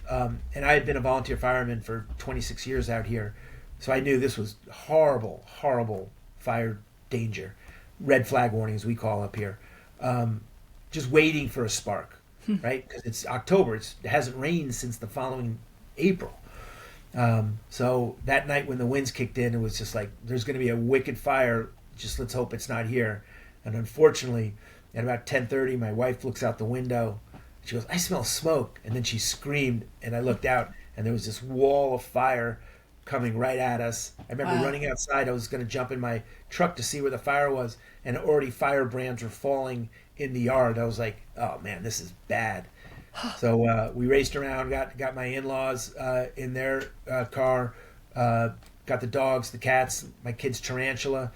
And I had been a volunteer fireman for 26 years out here, so I knew this was horrible, horrible fire danger. Red flag warning, as we call up here. Just waiting for a spark, right? Because it's October. It hasn't rained since the following April. So that night when the winds kicked in, it was just like, there's going to be a wicked fire. Just let's hope it's not here. And unfortunately, at about 10:30, my wife looks out the window. She goes, "I smell smoke." And then she screamed, and I looked out, and there was this wall of fire coming right at us. I remember Wow. running outside. I was going to jump in my truck to see where the fire was, and already firebrands were falling in the yard. I was like, "Oh man, this is bad." So we raced around, got my in-laws in their car, got the dogs, the cats, my kid's tarantula,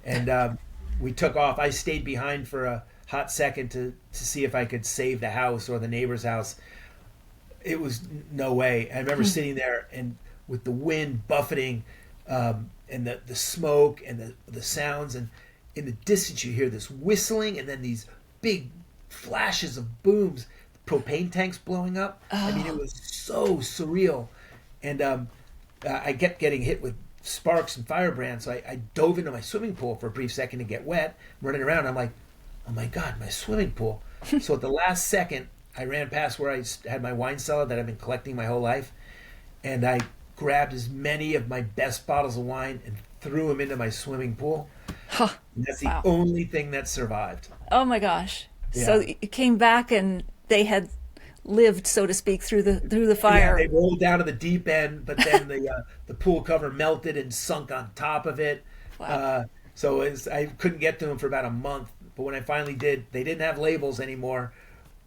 and we took off. I stayed behind for a hot second to see if I could save the house or the neighbor's house. It was no way. I remember sitting there and with the wind buffeting, and the smoke and the sounds, and in the distance you hear this whistling and then these big flashes of booms, propane tanks blowing up. I mean, it was so surreal. And I kept getting hit with sparks and firebrands, so I dove into my swimming pool for a brief second to get wet. I'm running around, I'm like, oh my God, my swimming pool. So at the last second, I ran past where I had my wine cellar that I've been collecting my whole life, and I grabbed as many of my best bottles of wine and threw them into my swimming pool. Huh. And that's the Wow. only thing that survived. Oh my gosh. So Yeah. you came back and they had lived, so to speak, through the Yeah, fire. they rolled down to the deep end, but then the pool cover melted and sunk on top of it. Wow. Uh, I couldn't get to them for about a month. But when I finally did, they didn't have labels anymore,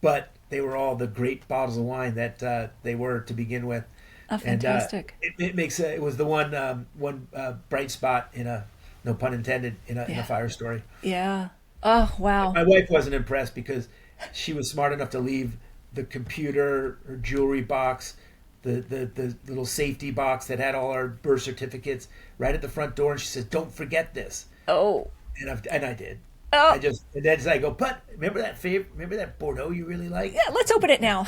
but they were all the great bottles of wine that they were to begin with. Oh, And fantastic. it was the one bright spot in a, no pun intended, in a Yeah. fire story. Yeah. Oh, wow. My wife wasn't impressed because she was smart enough to leave the computer, her jewelry box, the little safety box that had all our birth certificates right at the front door, and she said, "Don't forget this." Oh. And I did. Oh. And then I go, "But remember that Bordeaux you really like? Yeah, let's open it now.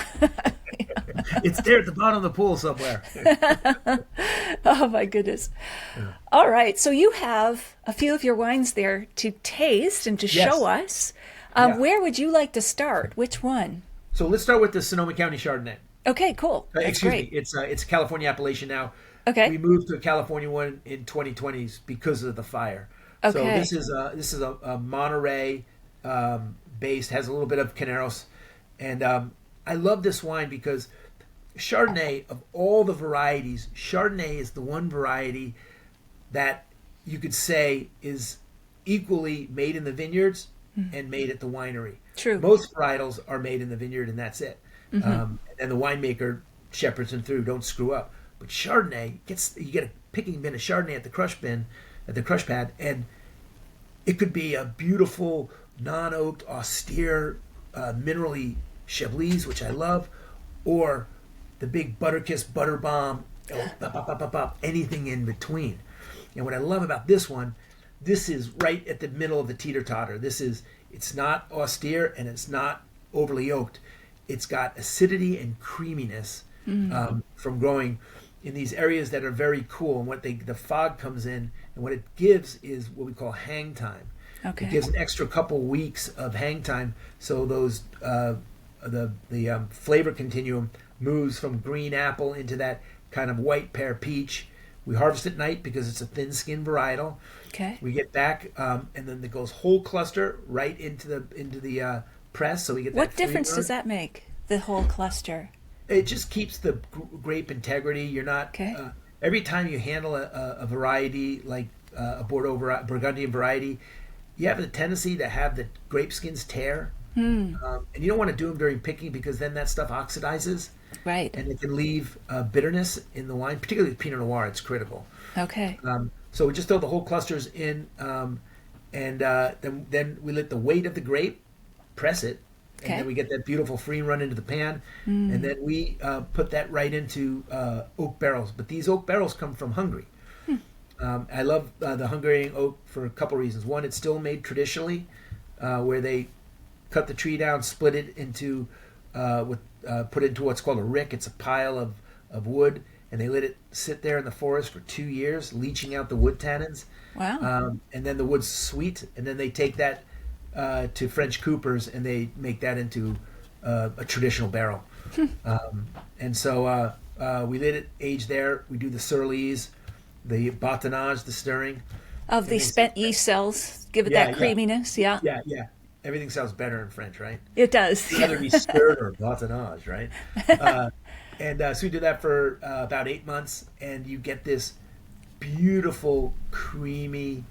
It's there at the bottom of the pool somewhere." Oh my goodness. All right. So you have a few of your wines there to taste and to Yes. show us. Yeah. Where would you like to start? Which one? So let's start with the Sonoma County Chardonnay. Okay, cool. That's Excuse great. me, it's California appellation now. Okay. We moved to a California one in 2020s because of the fire. So Okay. this is a Monterey based, has a little bit of Caneros, and I love this wine because Chardonnay, of all the varieties, Chardonnay is the one variety that you could say is equally made in the vineyards and made at the winery. True. Most varietals are made in the vineyard and that's it. And the winemaker shepherds them through, don't screw up. But Chardonnay you get a picking bin of Chardonnay at the crush pad, and it could be a beautiful non-oaked, austere, minerally Chablis, which I love, or the big Butterkiss Butter Bomb, anything in between. And what I love about this one, this is right at the middle of the teeter-totter. It's not austere and it's not overly oaked. It's got acidity and creaminess from growing in these areas that are very cool. And the fog comes in, and what it gives is what we call hang time. Okay. It gives an extra couple weeks of hang time, so those the flavor continuum moves from green apple into that kind of white pear peach. We harvest at night because it's a thin skin varietal. Okay. We get back, and then it goes whole cluster right into the press. So we get What that difference flavor. does that make? The whole cluster. It just keeps the grape integrity. You're not Okay. every time you handle a variety like a Burgundian variety, you have the tendency to have the grape skins tear, and you don't want to do them during picking because then that stuff oxidizes Right. and it can leave bitterness in the wine. Particularly with Pinot Noir, it's critical. Okay. So we just throw the whole clusters in, and then we let the weight of the grape press it, and Okay. then we get that beautiful free run into the pan, and then we put that right into oak barrels. But these oak barrels come from Hungary. I love the Hungarian oak for a couple reasons. One, it's still made traditionally, where they cut the tree down, split it into, put it into what's called a rick. It's a pile of wood, and they let it sit there in the forest for 2 years, leaching out the wood tannins. Wow. And then the wood's sweet, and then they take that to French coopers, and they make that into a traditional barrel. And so we let it age there. We do the surlies, the bâtonnage, the stirring. Of the spent yeast cells, give it Yeah, that yeah. creaminess. Yeah. Yeah. Everything sounds better in French, right? It does. It'd either be stirred or bâtonnage, right? So we do that for about 8 months, and you get this beautiful, creamy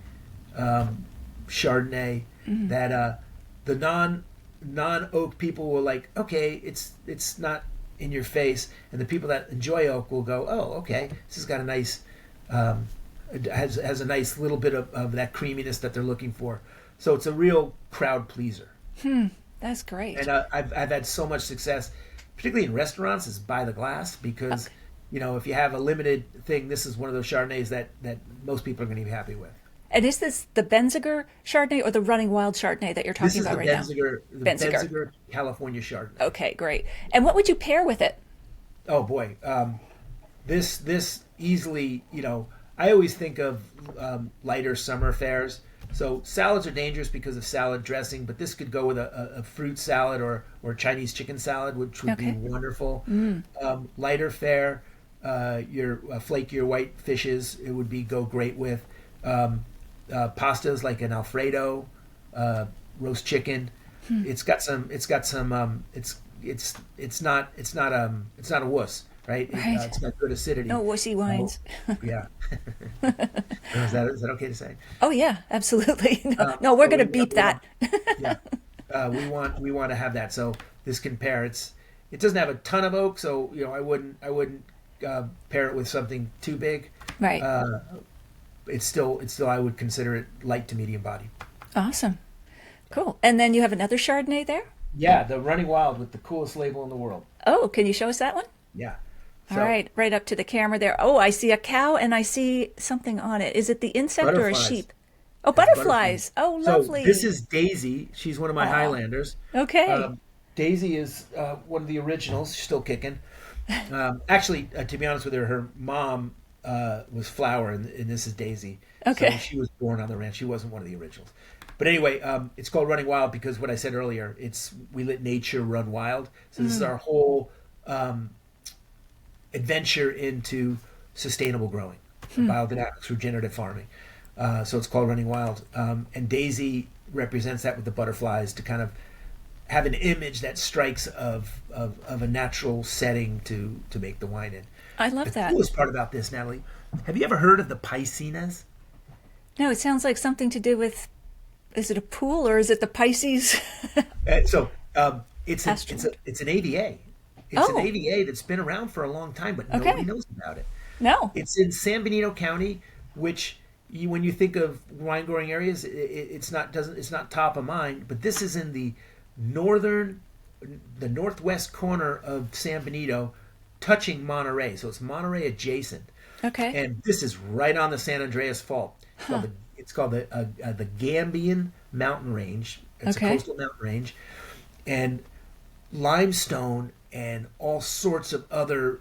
Chardonnay that the non-oak people will like. Okay, it's not in your face, and the people that enjoy oak will go, oh, okay, this has got a nice has a nice little bit of that creaminess that they're looking for. So it's a real crowd pleaser. That's great. And I've had so much success, particularly in restaurants, is by the glass because, Okay. if you have a limited thing, this is one of those Chardonnays that most people are going to be happy with. And is this the Benziger Chardonnay or the Running Wild Chardonnay that you're This talking is about the right now? Benziger California Chardonnay. Okay, great. And what would you pair with it? Oh boy, this easily, I always think of lighter summer fares. So salads are dangerous because of salad dressing, but this could go with a fruit salad or Chinese chicken salad, which would be Okay. wonderful. Lighter fare, your flakier white fishes, it would go great with. pastas like an Alfredo, roast chicken. It's got some. It's not a wuss, right? Right. It's got good acidity. No wussy So, wines. yeah. Is that okay to say? Oh yeah, absolutely. No, Um, no, we're so gonna beep we want that. yeah. We want to have that. So this can pair. It doesn't have a ton of oak, so I wouldn't pair it with something too big. Right. It's still I would consider it light to medium body. Awesome. Cool. And then you have another Chardonnay there? Yeah, the Running Wild with the coolest label in the world. Oh, can you show us that one? Yeah. All So right, right up to the camera there. Oh, I see a cow and I see something on it. Is it the insect or a butterflies. sheep? Oh, That's butterflies. butterflies. Oh, So this lovely. is Daisy. She's one of my Aw. Highlanders. Okay. Um, Daisy is one of the originals. She's still kicking. Actually, to be honest with her, her mom was Flower, and this is Daisy. So Okay. she was born on the ranch. She wasn't one of the originals. But anyway, it's called Running Wild because what I said earlier, we let nature run wild. So this is our whole adventure into sustainable growing, biodynamics, regenerative farming. So it's called Running Wild. And Daisy represents that with the butterflies to kind of have an image that strikes of a natural setting to make the wine in. I love The that. coolest part about this, Natalie, have you ever heard of the Piscinas? No, it sounds like something to do with, is it a pool or is it the Pisces? So Asteroid. it's an AVA. It's an Oh, AVA that's been around for a long time, but nobody okay. knows about it. No. It's in San Benito County, which when you think of wine growing areas, it's not top of mind. But this is in the northwest corner of San Benito, touching Monterey. So it's Monterey adjacent, Okay. and this is right on the San Andreas Fault. Huh. It's called the Gambian Mountain Range. It's a Okay. coastal mountain range, and limestone and all sorts of other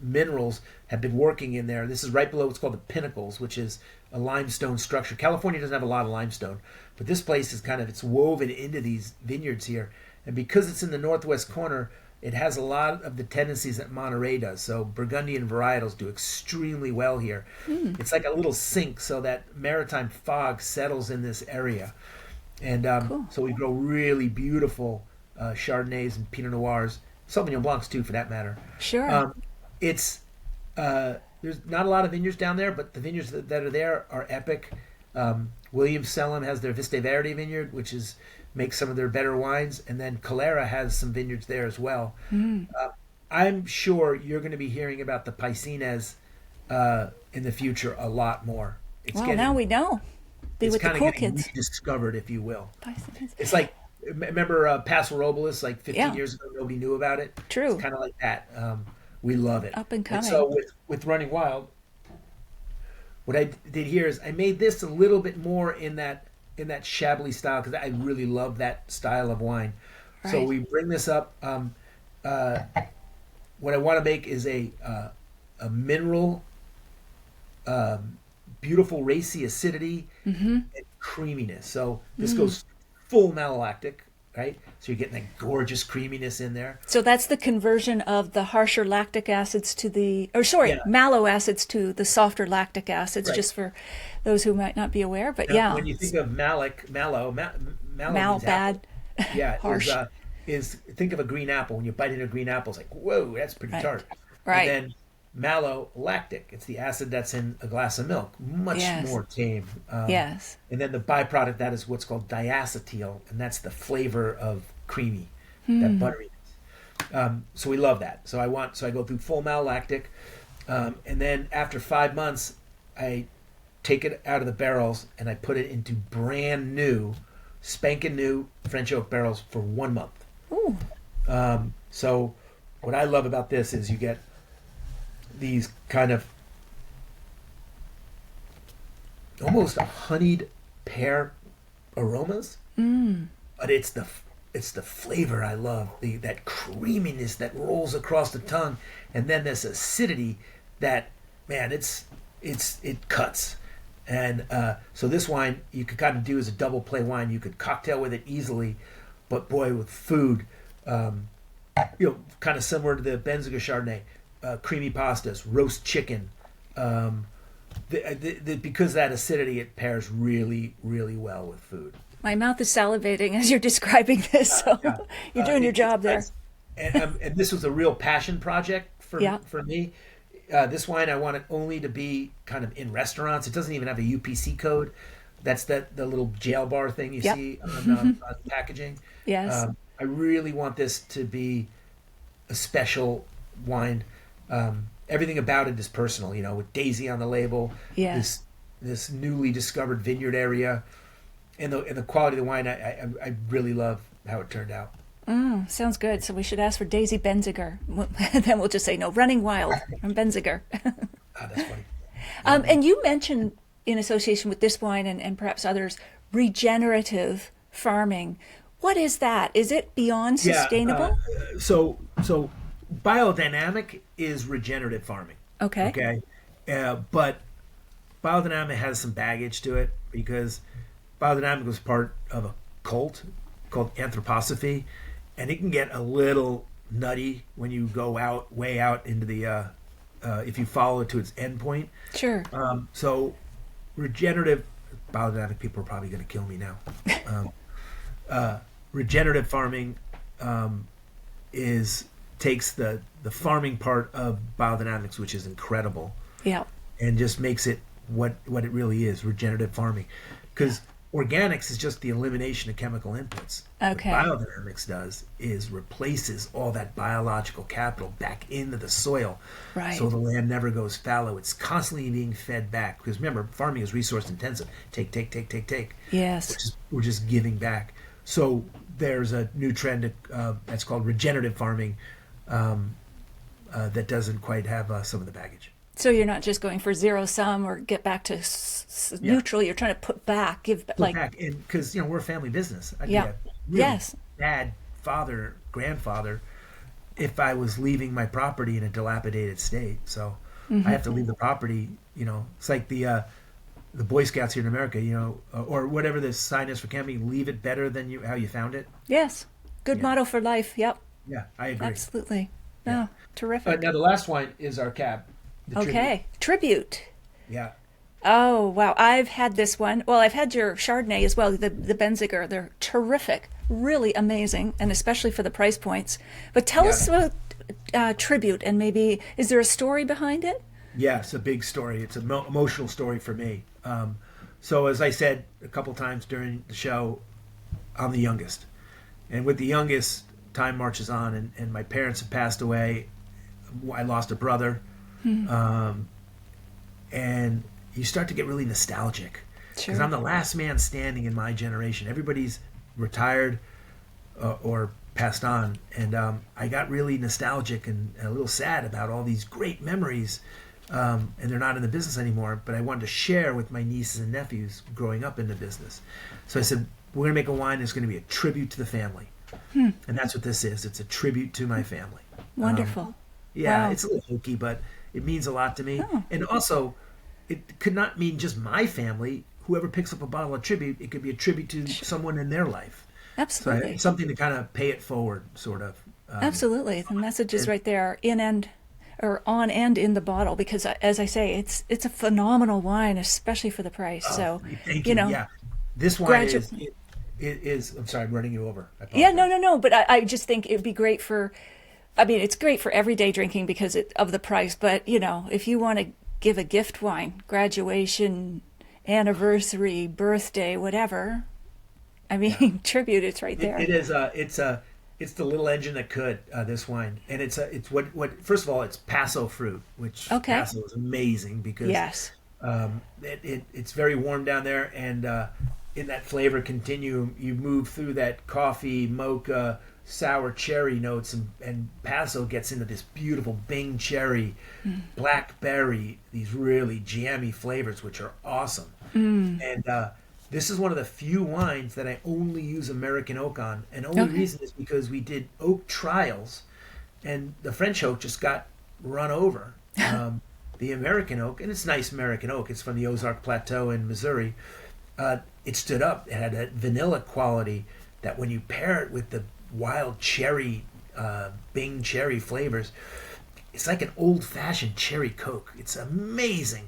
minerals have been working in there. This is right below what's called the Pinnacles, which is a limestone structure. California doesn't have a lot of limestone, but this place is it's woven into these vineyards here. And because it's in the northwest corner, it has a lot of the tendencies that Monterey does. So Burgundian varietals do extremely well here. It's like a little sink, so that maritime fog settles in this area. And Cool. so we grow really beautiful Chardonnays and Pinot Noirs, Sauvignon Blancs too, for that matter. Sure. It's there's not a lot of vineyards down there, but the vineyards that are there are epic. Williams Salem has their Vista Verde vineyard, which makes some of their better wines, and then Calera has some vineyards there as well. I'm sure you're going to be hearing about the Piscinas in the future a lot more. Well, now we know. Be It's with the kind of cool getting kids. rediscovered, if you will. Pisces. It's like remember Paso Robles like 15 Yeah. years ago, nobody knew about it. True. It's kind of like that. We love it. Up and And coming. so with Running Wild, what I did here is I made this a little bit more in that Chablis style because I really love that style of wine. So Right. we bring this up. What I want to make is a mineral, beautiful racy acidity and creaminess. So this goes full malolactic, right? So you're getting that gorgeous creaminess in there. So that's the conversion of the harsher lactic acids to Yeah. mallow acids to the softer lactic acids, Right. just for those who might not be aware. But Now, yeah, when you think of mallow means bad, apple. Yeah, harsh. is think of a green apple. When you bite into a green apple, it's like, whoa, that's pretty Right. tart. Right. And then malolactic, it's the acid that's in a glass of milk, much Yes. more tame. Yes. And then the byproduct that is what's called diacetyl, and that's the flavor of creamy, that butteriness. So we love that. So I go through full malolactic, and then after 5 months, I take it out of the barrels and I put it into brand new, spanking new French oak barrels for 1 month. Ooh. So what I love about this is you get these kind of almost a honeyed pear aromas, but it's the flavor I love, that creaminess that rolls across the tongue, and then this acidity that, man, it cuts. And so this wine you could kind of do as a double play wine. You could cocktail with it easily, but boy, with food, kind of similar to the Benziger Chardonnay, creamy pastas, roast chicken, because of that acidity, it pairs really, really well with food. My mouth is salivating as you're describing this, so Yeah. you're doing your job there. And this was a real passion project Yeah. for me. This wine, I want it only to be kind of in restaurants. It doesn't even have a UPC code. That's the little jail bar thing you Yep. see on packaging. Yes. I really want this to be a special wine. Everything about it is personal, with Daisy on the label. Yeah. This newly discovered vineyard area, and the quality of the wine. I really love how it turned out. Sounds good. So we should ask for Daisy Benziger. Then we'll just say, no, Running Wild from Benziger. That's funny. And you mentioned, in association with this wine and perhaps others, regenerative farming. What is that? Is it beyond sustainable? So biodynamic is regenerative farming. Okay. Okay. But biodynamic has some baggage to it because biodynamic was part of a cult called anthroposophy, and it can get a little nutty when you go way out into the if you follow it to its end point. Sure. So regenerative biodynamic people are probably going to kill me now. Regenerative farming takes the farming part of biodynamics, which is incredible, Yeah. and just makes it what it really is, regenerative farming. Because organics is just the elimination of chemical inputs. Okay. What biodynamics does is replaces all that biological capital back into the soil. Right. So the land never goes fallow. It's constantly being fed back. Because remember, farming is resource intensive. Take. Yes. We're just giving back. So there's a new trend that's called regenerative farming that doesn't quite have some of the baggage. So you're not just going for zero sum or get back to neutral. You're trying to put back, Back, because we're a family business. I'd Yeah. be a really Yes. bad father, grandfather, if I was leaving my property in a dilapidated state. So I have to leave the property. It's like the Boy Scouts here in America. Or whatever the sign is for camping. Leave it better than how you found it. Yes. Good Yeah. motto for life. Yep. Yeah, I agree. Absolutely. No, Yeah. terrific. Now the last wine is our cab. The Okay. Tribute. Yeah. Oh, wow. I've had this one. Well, I've had your Chardonnay as well, the Benziger. They're terrific, really amazing, and especially for the price points. But tell us about Tribute, and maybe, is there a story behind it? Yeah, it's a big story. It's an emotional story for me. So as I said a couple times during the show, I'm the youngest. And with the youngest, time marches on, and my parents have passed away. I lost a brother. And you start to get really nostalgic. Because Sure. I'm the last man standing in my generation. Everybody's retired or passed on. And I got really nostalgic and a little sad about all these great memories. And they're not in the business anymore. But I wanted to share with my nieces and nephews growing up in the business. So I said, we're going to make a wine that's going to be a tribute to the family. And that's what this is. It's a tribute to my family. Wonderful. Yeah, Wow. it's a little hokey, but it means a lot to me. Oh. And also, it could not mean just my family. Whoever picks up a bottle of tribute, it could be a tribute to someone in their life. So Absolutely. something to kind of pay it forward, sort of. Absolutely. The message is right there, on and in the bottle, because as I say, it's a phenomenal wine, especially for the price. So, Thank you. Yeah, this wine is. I'm sorry, I'm running you over. I Yeah, apologize. no. But I just think it'd be great for, it's great for everyday drinking because of the price. But, if you want to give a gift wine, graduation, anniversary, birthday, whatever, tribute, it's right there. It is. It's the little engine that could. This wine, and it's what. First of all, it's Paso fruit, which Okay. Paso is amazing because Yes. It's very warm down there, and in that flavor continuum, you move through that coffee, mocha, sour cherry notes, and Paso gets into this beautiful Bing cherry, blackberry, these really jammy flavors, which are awesome. And this is one of the few wines that I only use American oak on, and only Okay. reason is because we did oak trials, and the French oak just got run over. The American oak, and it's nice American oak, it's from the Ozark Plateau in Missouri, it stood up. It had that vanilla quality that when you pair it with the wild cherry, Bing cherry flavors, it's like an old-fashioned cherry Coke. It's amazing.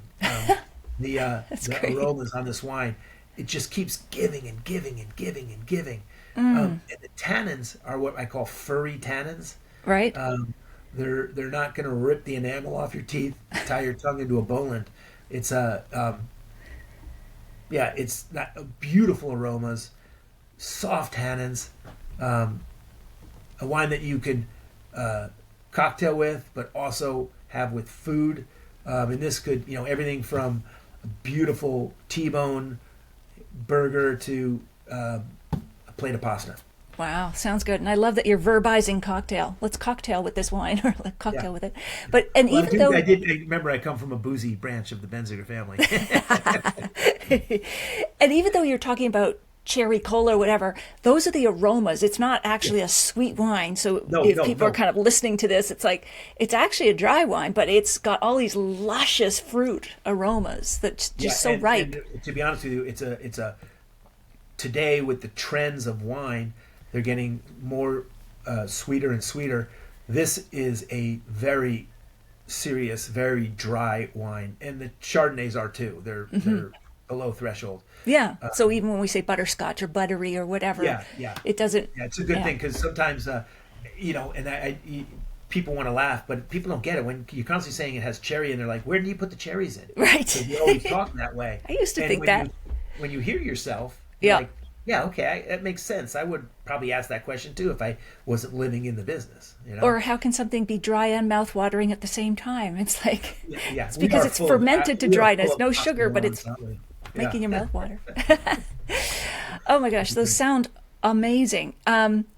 That's the great. aromas on this wine. It just keeps giving and giving and giving and giving. And the tannins are what I call furry tannins. Right? Um, they're not going to rip the enamel off your teeth, tie your tongue into a bowline. It's a yeah, it's not beautiful aromas, soft tannins, um, a wine that you can cocktail with, but also have with food. And this could, everything from a beautiful T-bone burger to a plate of pasta. Wow, sounds good. And I love that you're verbizing cocktail. Let's cocktail with this wine, or let's Yeah. cocktail with it. But and Well, even though, I remember I come from a boozy branch of the Benziger family. and even though you're talking about cherry cola or whatever, those are the aromas. It's not actually a sweet wine. So No, if no, people are no. kind of listening to this, it's like it's actually a dry wine, but it's got all these luscious fruit aromas that's just so ripe. And to be honest with you, it's a today with the trends of wine, they're getting more sweeter and sweeter. This is a very serious, very dry wine, and the Chardonnays are too. They're below threshold. Yeah. So even when we say butterscotch or buttery or whatever, Yeah. it doesn't. Yeah, it's a good Yeah. thing because sometimes, and people want to laugh, but people don't get it when you're constantly saying it has cherry, and they're like, "Where do you put the cherries in?" Right. So you're always talking that way. I used to And think when that. when you hear yourself, Yeah. you're like, "Yeah, okay, that makes sense." I would probably ask that question too if I wasn't living in the business. Or how can something be dry and mouth-watering at the same time? It's like Yeah, it's we because are it's full fermented to we are dryness. full of No sugar, but it's oxymorons, aren't we? making Yeah. your mouth water. Oh my gosh, those sound amazing.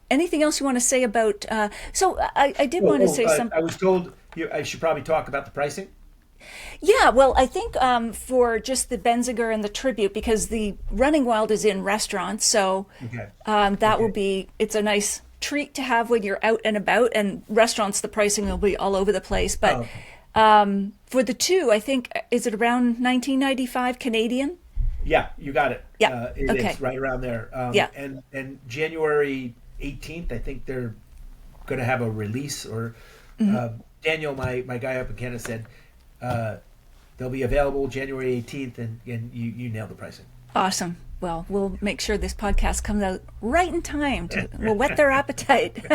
Anything else you want to say about? So I did want to say I was told I should probably talk about the pricing. Yeah, well, I think for just the Benziger and the Tribute, because the Running Wild is in restaurants, so Okay. that will be, it's a nice treat to have when you're out and about, and restaurants, the pricing will be all over the place. But for the two, I think, is it around 1995 Canadian? Yeah, you got it. Yeah, It okay. is right around there. Yeah. And January 18th, I think they're going to have a release. Or Daniel, my guy up in Canada, said they'll be available January 18th, and you nailed the pricing. Awesome. Well, we'll make sure this podcast comes out right in time. We'll whet their appetite.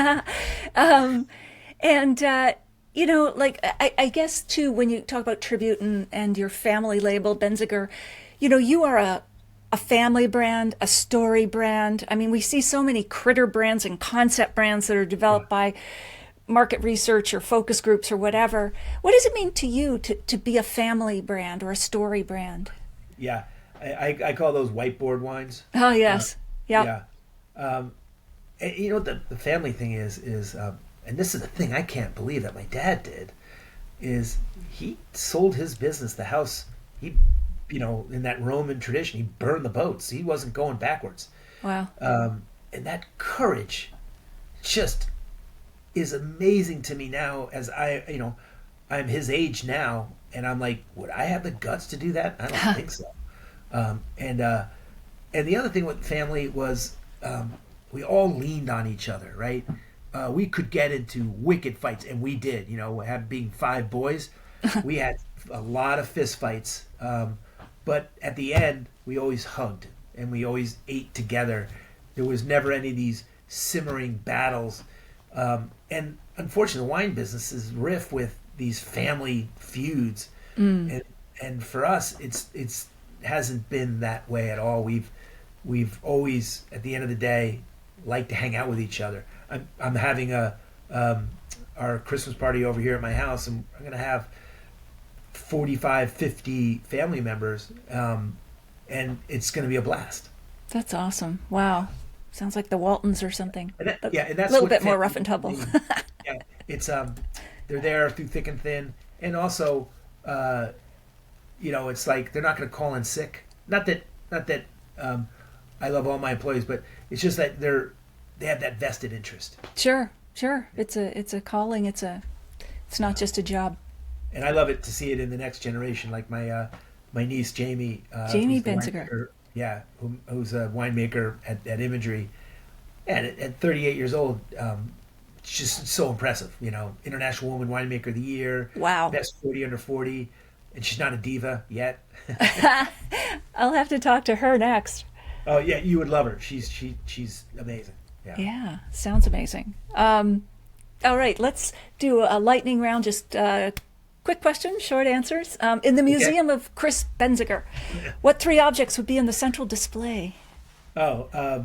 Like I guess too, when you talk about Tribute and your family label, Benziger, you are a family brand, a story brand. I mean, we see so many critter brands and concept brands that are developed by market research or focus groups or whatever. What does it mean to you to be a family brand or a story brand? Yeah, I call those whiteboard wines. Oh, yes. Yeah. And the family thing is and this is the thing I can't believe that my dad did, is he sold his business, the house. He, in that Roman tradition, he burned the boats. He wasn't going backwards. Wow. And that courage just is amazing to me now, as I'm his age now, and I'm like, would I have the guts to do that? I don't think so. And the other thing with family was we all leaned on each other, right? We could get into wicked fights, and we did. Being five boys, we had a lot of fist fights. But at the end, we always hugged and we always ate together. There was never any of these simmering battles. And unfortunately, the wine business is rife with these family feuds. And for us, it's hasn't been that way at all. We've always, at the end of the day, liked to hang out with each other. I'm having our Christmas party over here at my house, and I'm going to have 45, 50 family members, and it's going to be a blast. That's awesome. Wow. Sounds like the Waltons or something. And that's a little what bit more family rough and tumble. means. Yeah, it's they're there through thick and thin, and also it's like they're not going to call in sick. Not that I love all my employees, but it's just that they have that vested interest. Sure. It's a calling. It's not just a job. And I love it to see it in the next generation, like my niece Jamie. Jamie who's the Benziger. winemaker. Yeah, who's a winemaker at Imagery, and at 38 years old, she's so impressive. International Woman Winemaker of the Year. Wow. Best 40 under 40, and she's not a diva yet. I'll have to talk to her next. Oh yeah, you would love her. She's amazing. Yeah. Yeah, sounds amazing. All right, let's do a lightning round. Just quick questions, short answers. In the Museum of Chris Benziger, what 3 objects would be in the central display? Oh,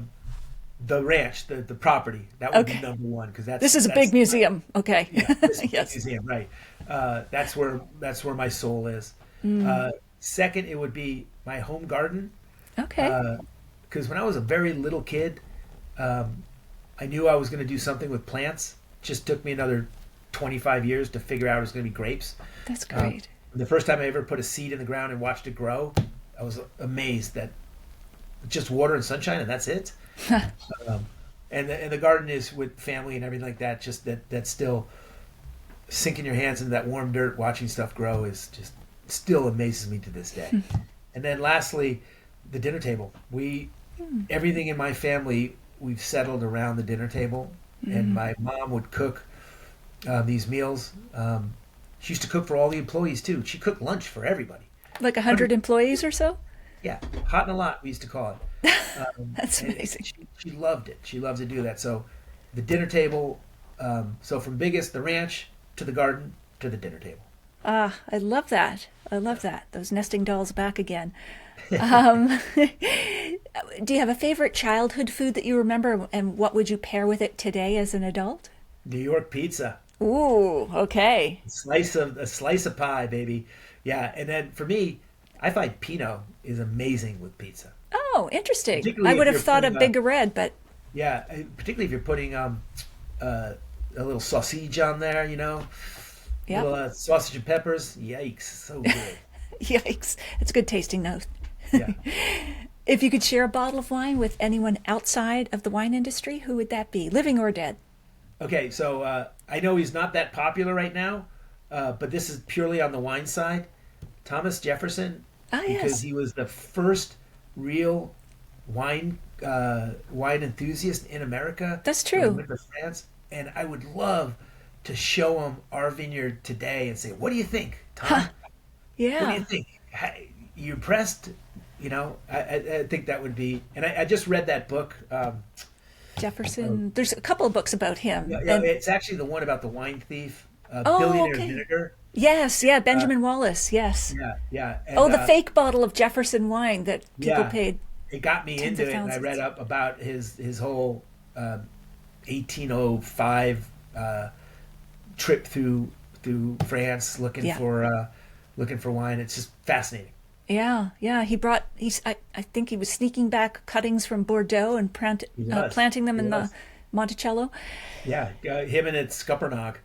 the ranch, the property. That would be number 1 because this is a big museum. Okay. Yeah, this is a Yes. big museum, right? That's where my soul is. Second, it would be my home garden. Okay. Because when I was a very little kid, I knew I was going to do something with plants. Just took me another 25 years to figure out it was going to be grapes. That's great. The first time I ever put a seed in the ground and watched it grow, I was amazed that just water and sunshine and that's it. And the garden is with family and everything like that. Just that still sinking your hands into that warm dirt, watching stuff grow is just still amazes me to this day. And then lastly, the dinner table. Everything in my family, we've settled around the dinner table. And my mom would cook these meals. She used to cook for all the employees too. She cooked lunch for everybody. Like 100 employees or so? Yeah, hot and a lot, we used to call it. That's amazing. She loved it. She loves to do that. So the dinner table, so from biggest, the ranch, to the garden, to the dinner table. Ah, I love that. I love that. Those nesting dolls back again. Do you have a favorite childhood food that you remember, and what would you pair with it today as an adult? New York pizza. Ooh, okay. A slice of pie, baby. Yeah, and then for me, I find Pinot is amazing with pizza. Oh, interesting. Particularly I would if have you're thought a putting Big Red, but yeah, particularly if you're putting a little sausage on there, yeah. little sausage and peppers. Yikes, so good. Yikes. It's a good tasting note. Yeah. If you could share a bottle of wine with anyone outside of the wine industry, who would that be, living or dead? Okay, so I know he's not that popular right now, but this is purely on the wine side. Thomas Jefferson, because he was the first real wine enthusiast in America. That's when he true. went to France, and I would love to show him our vineyard today and say, "What do you think, Tom? Yeah. What do you think? You impressed?" I think that would be. And I just read that book. Jefferson. There's a couple of books about him. Yeah, it's actually the one about the wine thief, Billionaire okay. Vinegar. Yes, yeah, Benjamin Wallace, yes. Yeah. And, the fake bottle of Jefferson wine that people paid. It got me tens into of it, and I thousands. read up about his whole 1805 trip through France looking for wine. It's just fascinating. Yeah. I think he was sneaking back cuttings from Bordeaux and planting them in the Monticello. Yeah, him and its Scuppernong.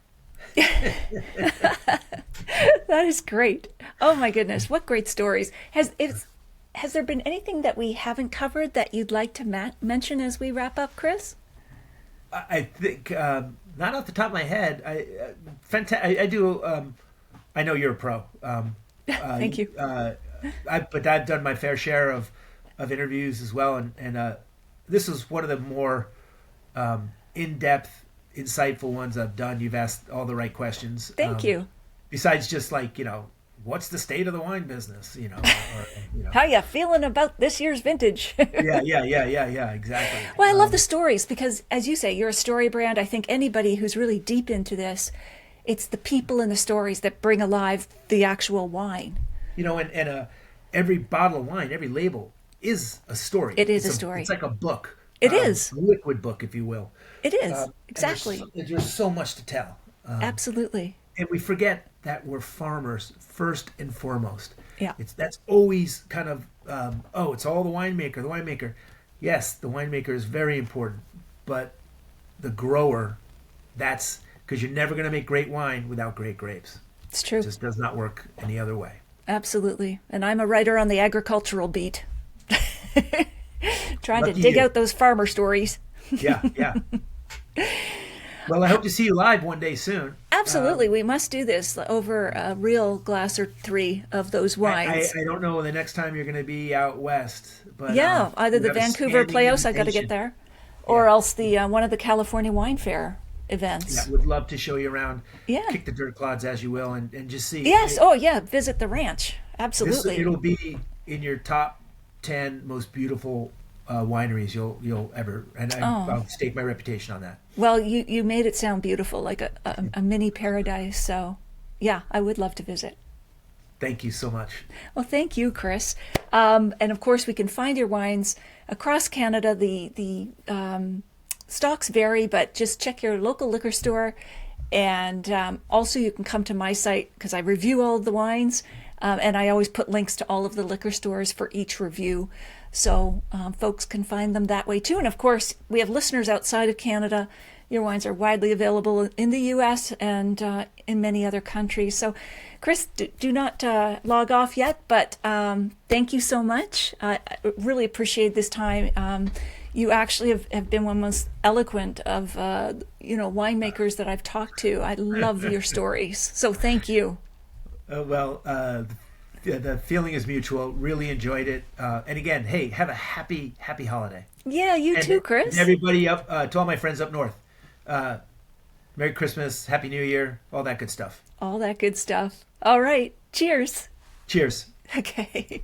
That is great. Oh my goodness, what great stories. Has there been anything that we haven't covered that you'd like to mention as we wrap up, Chris? I think not off the top of my head. I do. I know you're a pro. Thank you. But I've done my fair share of interviews as well, and this is one of the more in-depth, insightful ones I've done. You've asked all the right questions. Thank you. Besides just what's the state of the wine business? How you feeling about this year's vintage? Yeah, exactly. Well, I love the stories because, as you say, you're a story brand. I think anybody who's really deep into this, it's the people and the stories that bring alive the actual wine. And every bottle of wine, every label is a story. It is a story. It's like a book. It is. A liquid book, if you will. It is. Exactly. There's so much to tell. Absolutely. And we forget that we're farmers first and foremost. Yeah. That's always kind of, it's all the winemaker. Yes, the winemaker is very important, but the grower, that's because you're never going to make great wine without great grapes. It's true. It just does not work any other way. Absolutely. And I'm a writer on the agricultural beat. Trying Lucky to dig you. out those farmer stories. Yeah. Well, I hope to see you live one day soon. Absolutely. We must do this over a real glass or 3 of those wines. I don't know the next time you're going to be out west. But either we the have a Vancouver standing Playhouse, I got to get invitation. there, or else the one of the California Wine Fair events. Yeah, would love to show you around. Yeah. Kick the dirt clods as you will, and just see. Yes. Oh, yeah. Visit the ranch. Absolutely. It'll be in your top 10 most beautiful wineries you'll ever, and I'll stake my reputation on that. Well, you made it sound beautiful, like a mini paradise. So, yeah, I would love to visit. Thank you so much. Well, thank you, Chris. And of course, we can find your wines across Canada. The stocks vary, but just check your local liquor store. And also, you can come to my site because I review all of the wines. And I always put links to all of the liquor stores for each review. So folks can find them that way too. And of course, we have listeners outside of Canada. Your wines are widely available in the U.S. and in many other countries. So, Chris, do not log off yet, but thank you so much. I really appreciate this time. You actually have been one of the most eloquent of winemakers that I've talked to. I love your stories. So thank you. The feeling is mutual. Really enjoyed it. And again, hey, have a happy holiday. Yeah, you too, Chris. And everybody up, to all my friends up north. Merry Christmas, Happy New Year, all that good stuff. All that good stuff. All right. Cheers. Cheers. Okay.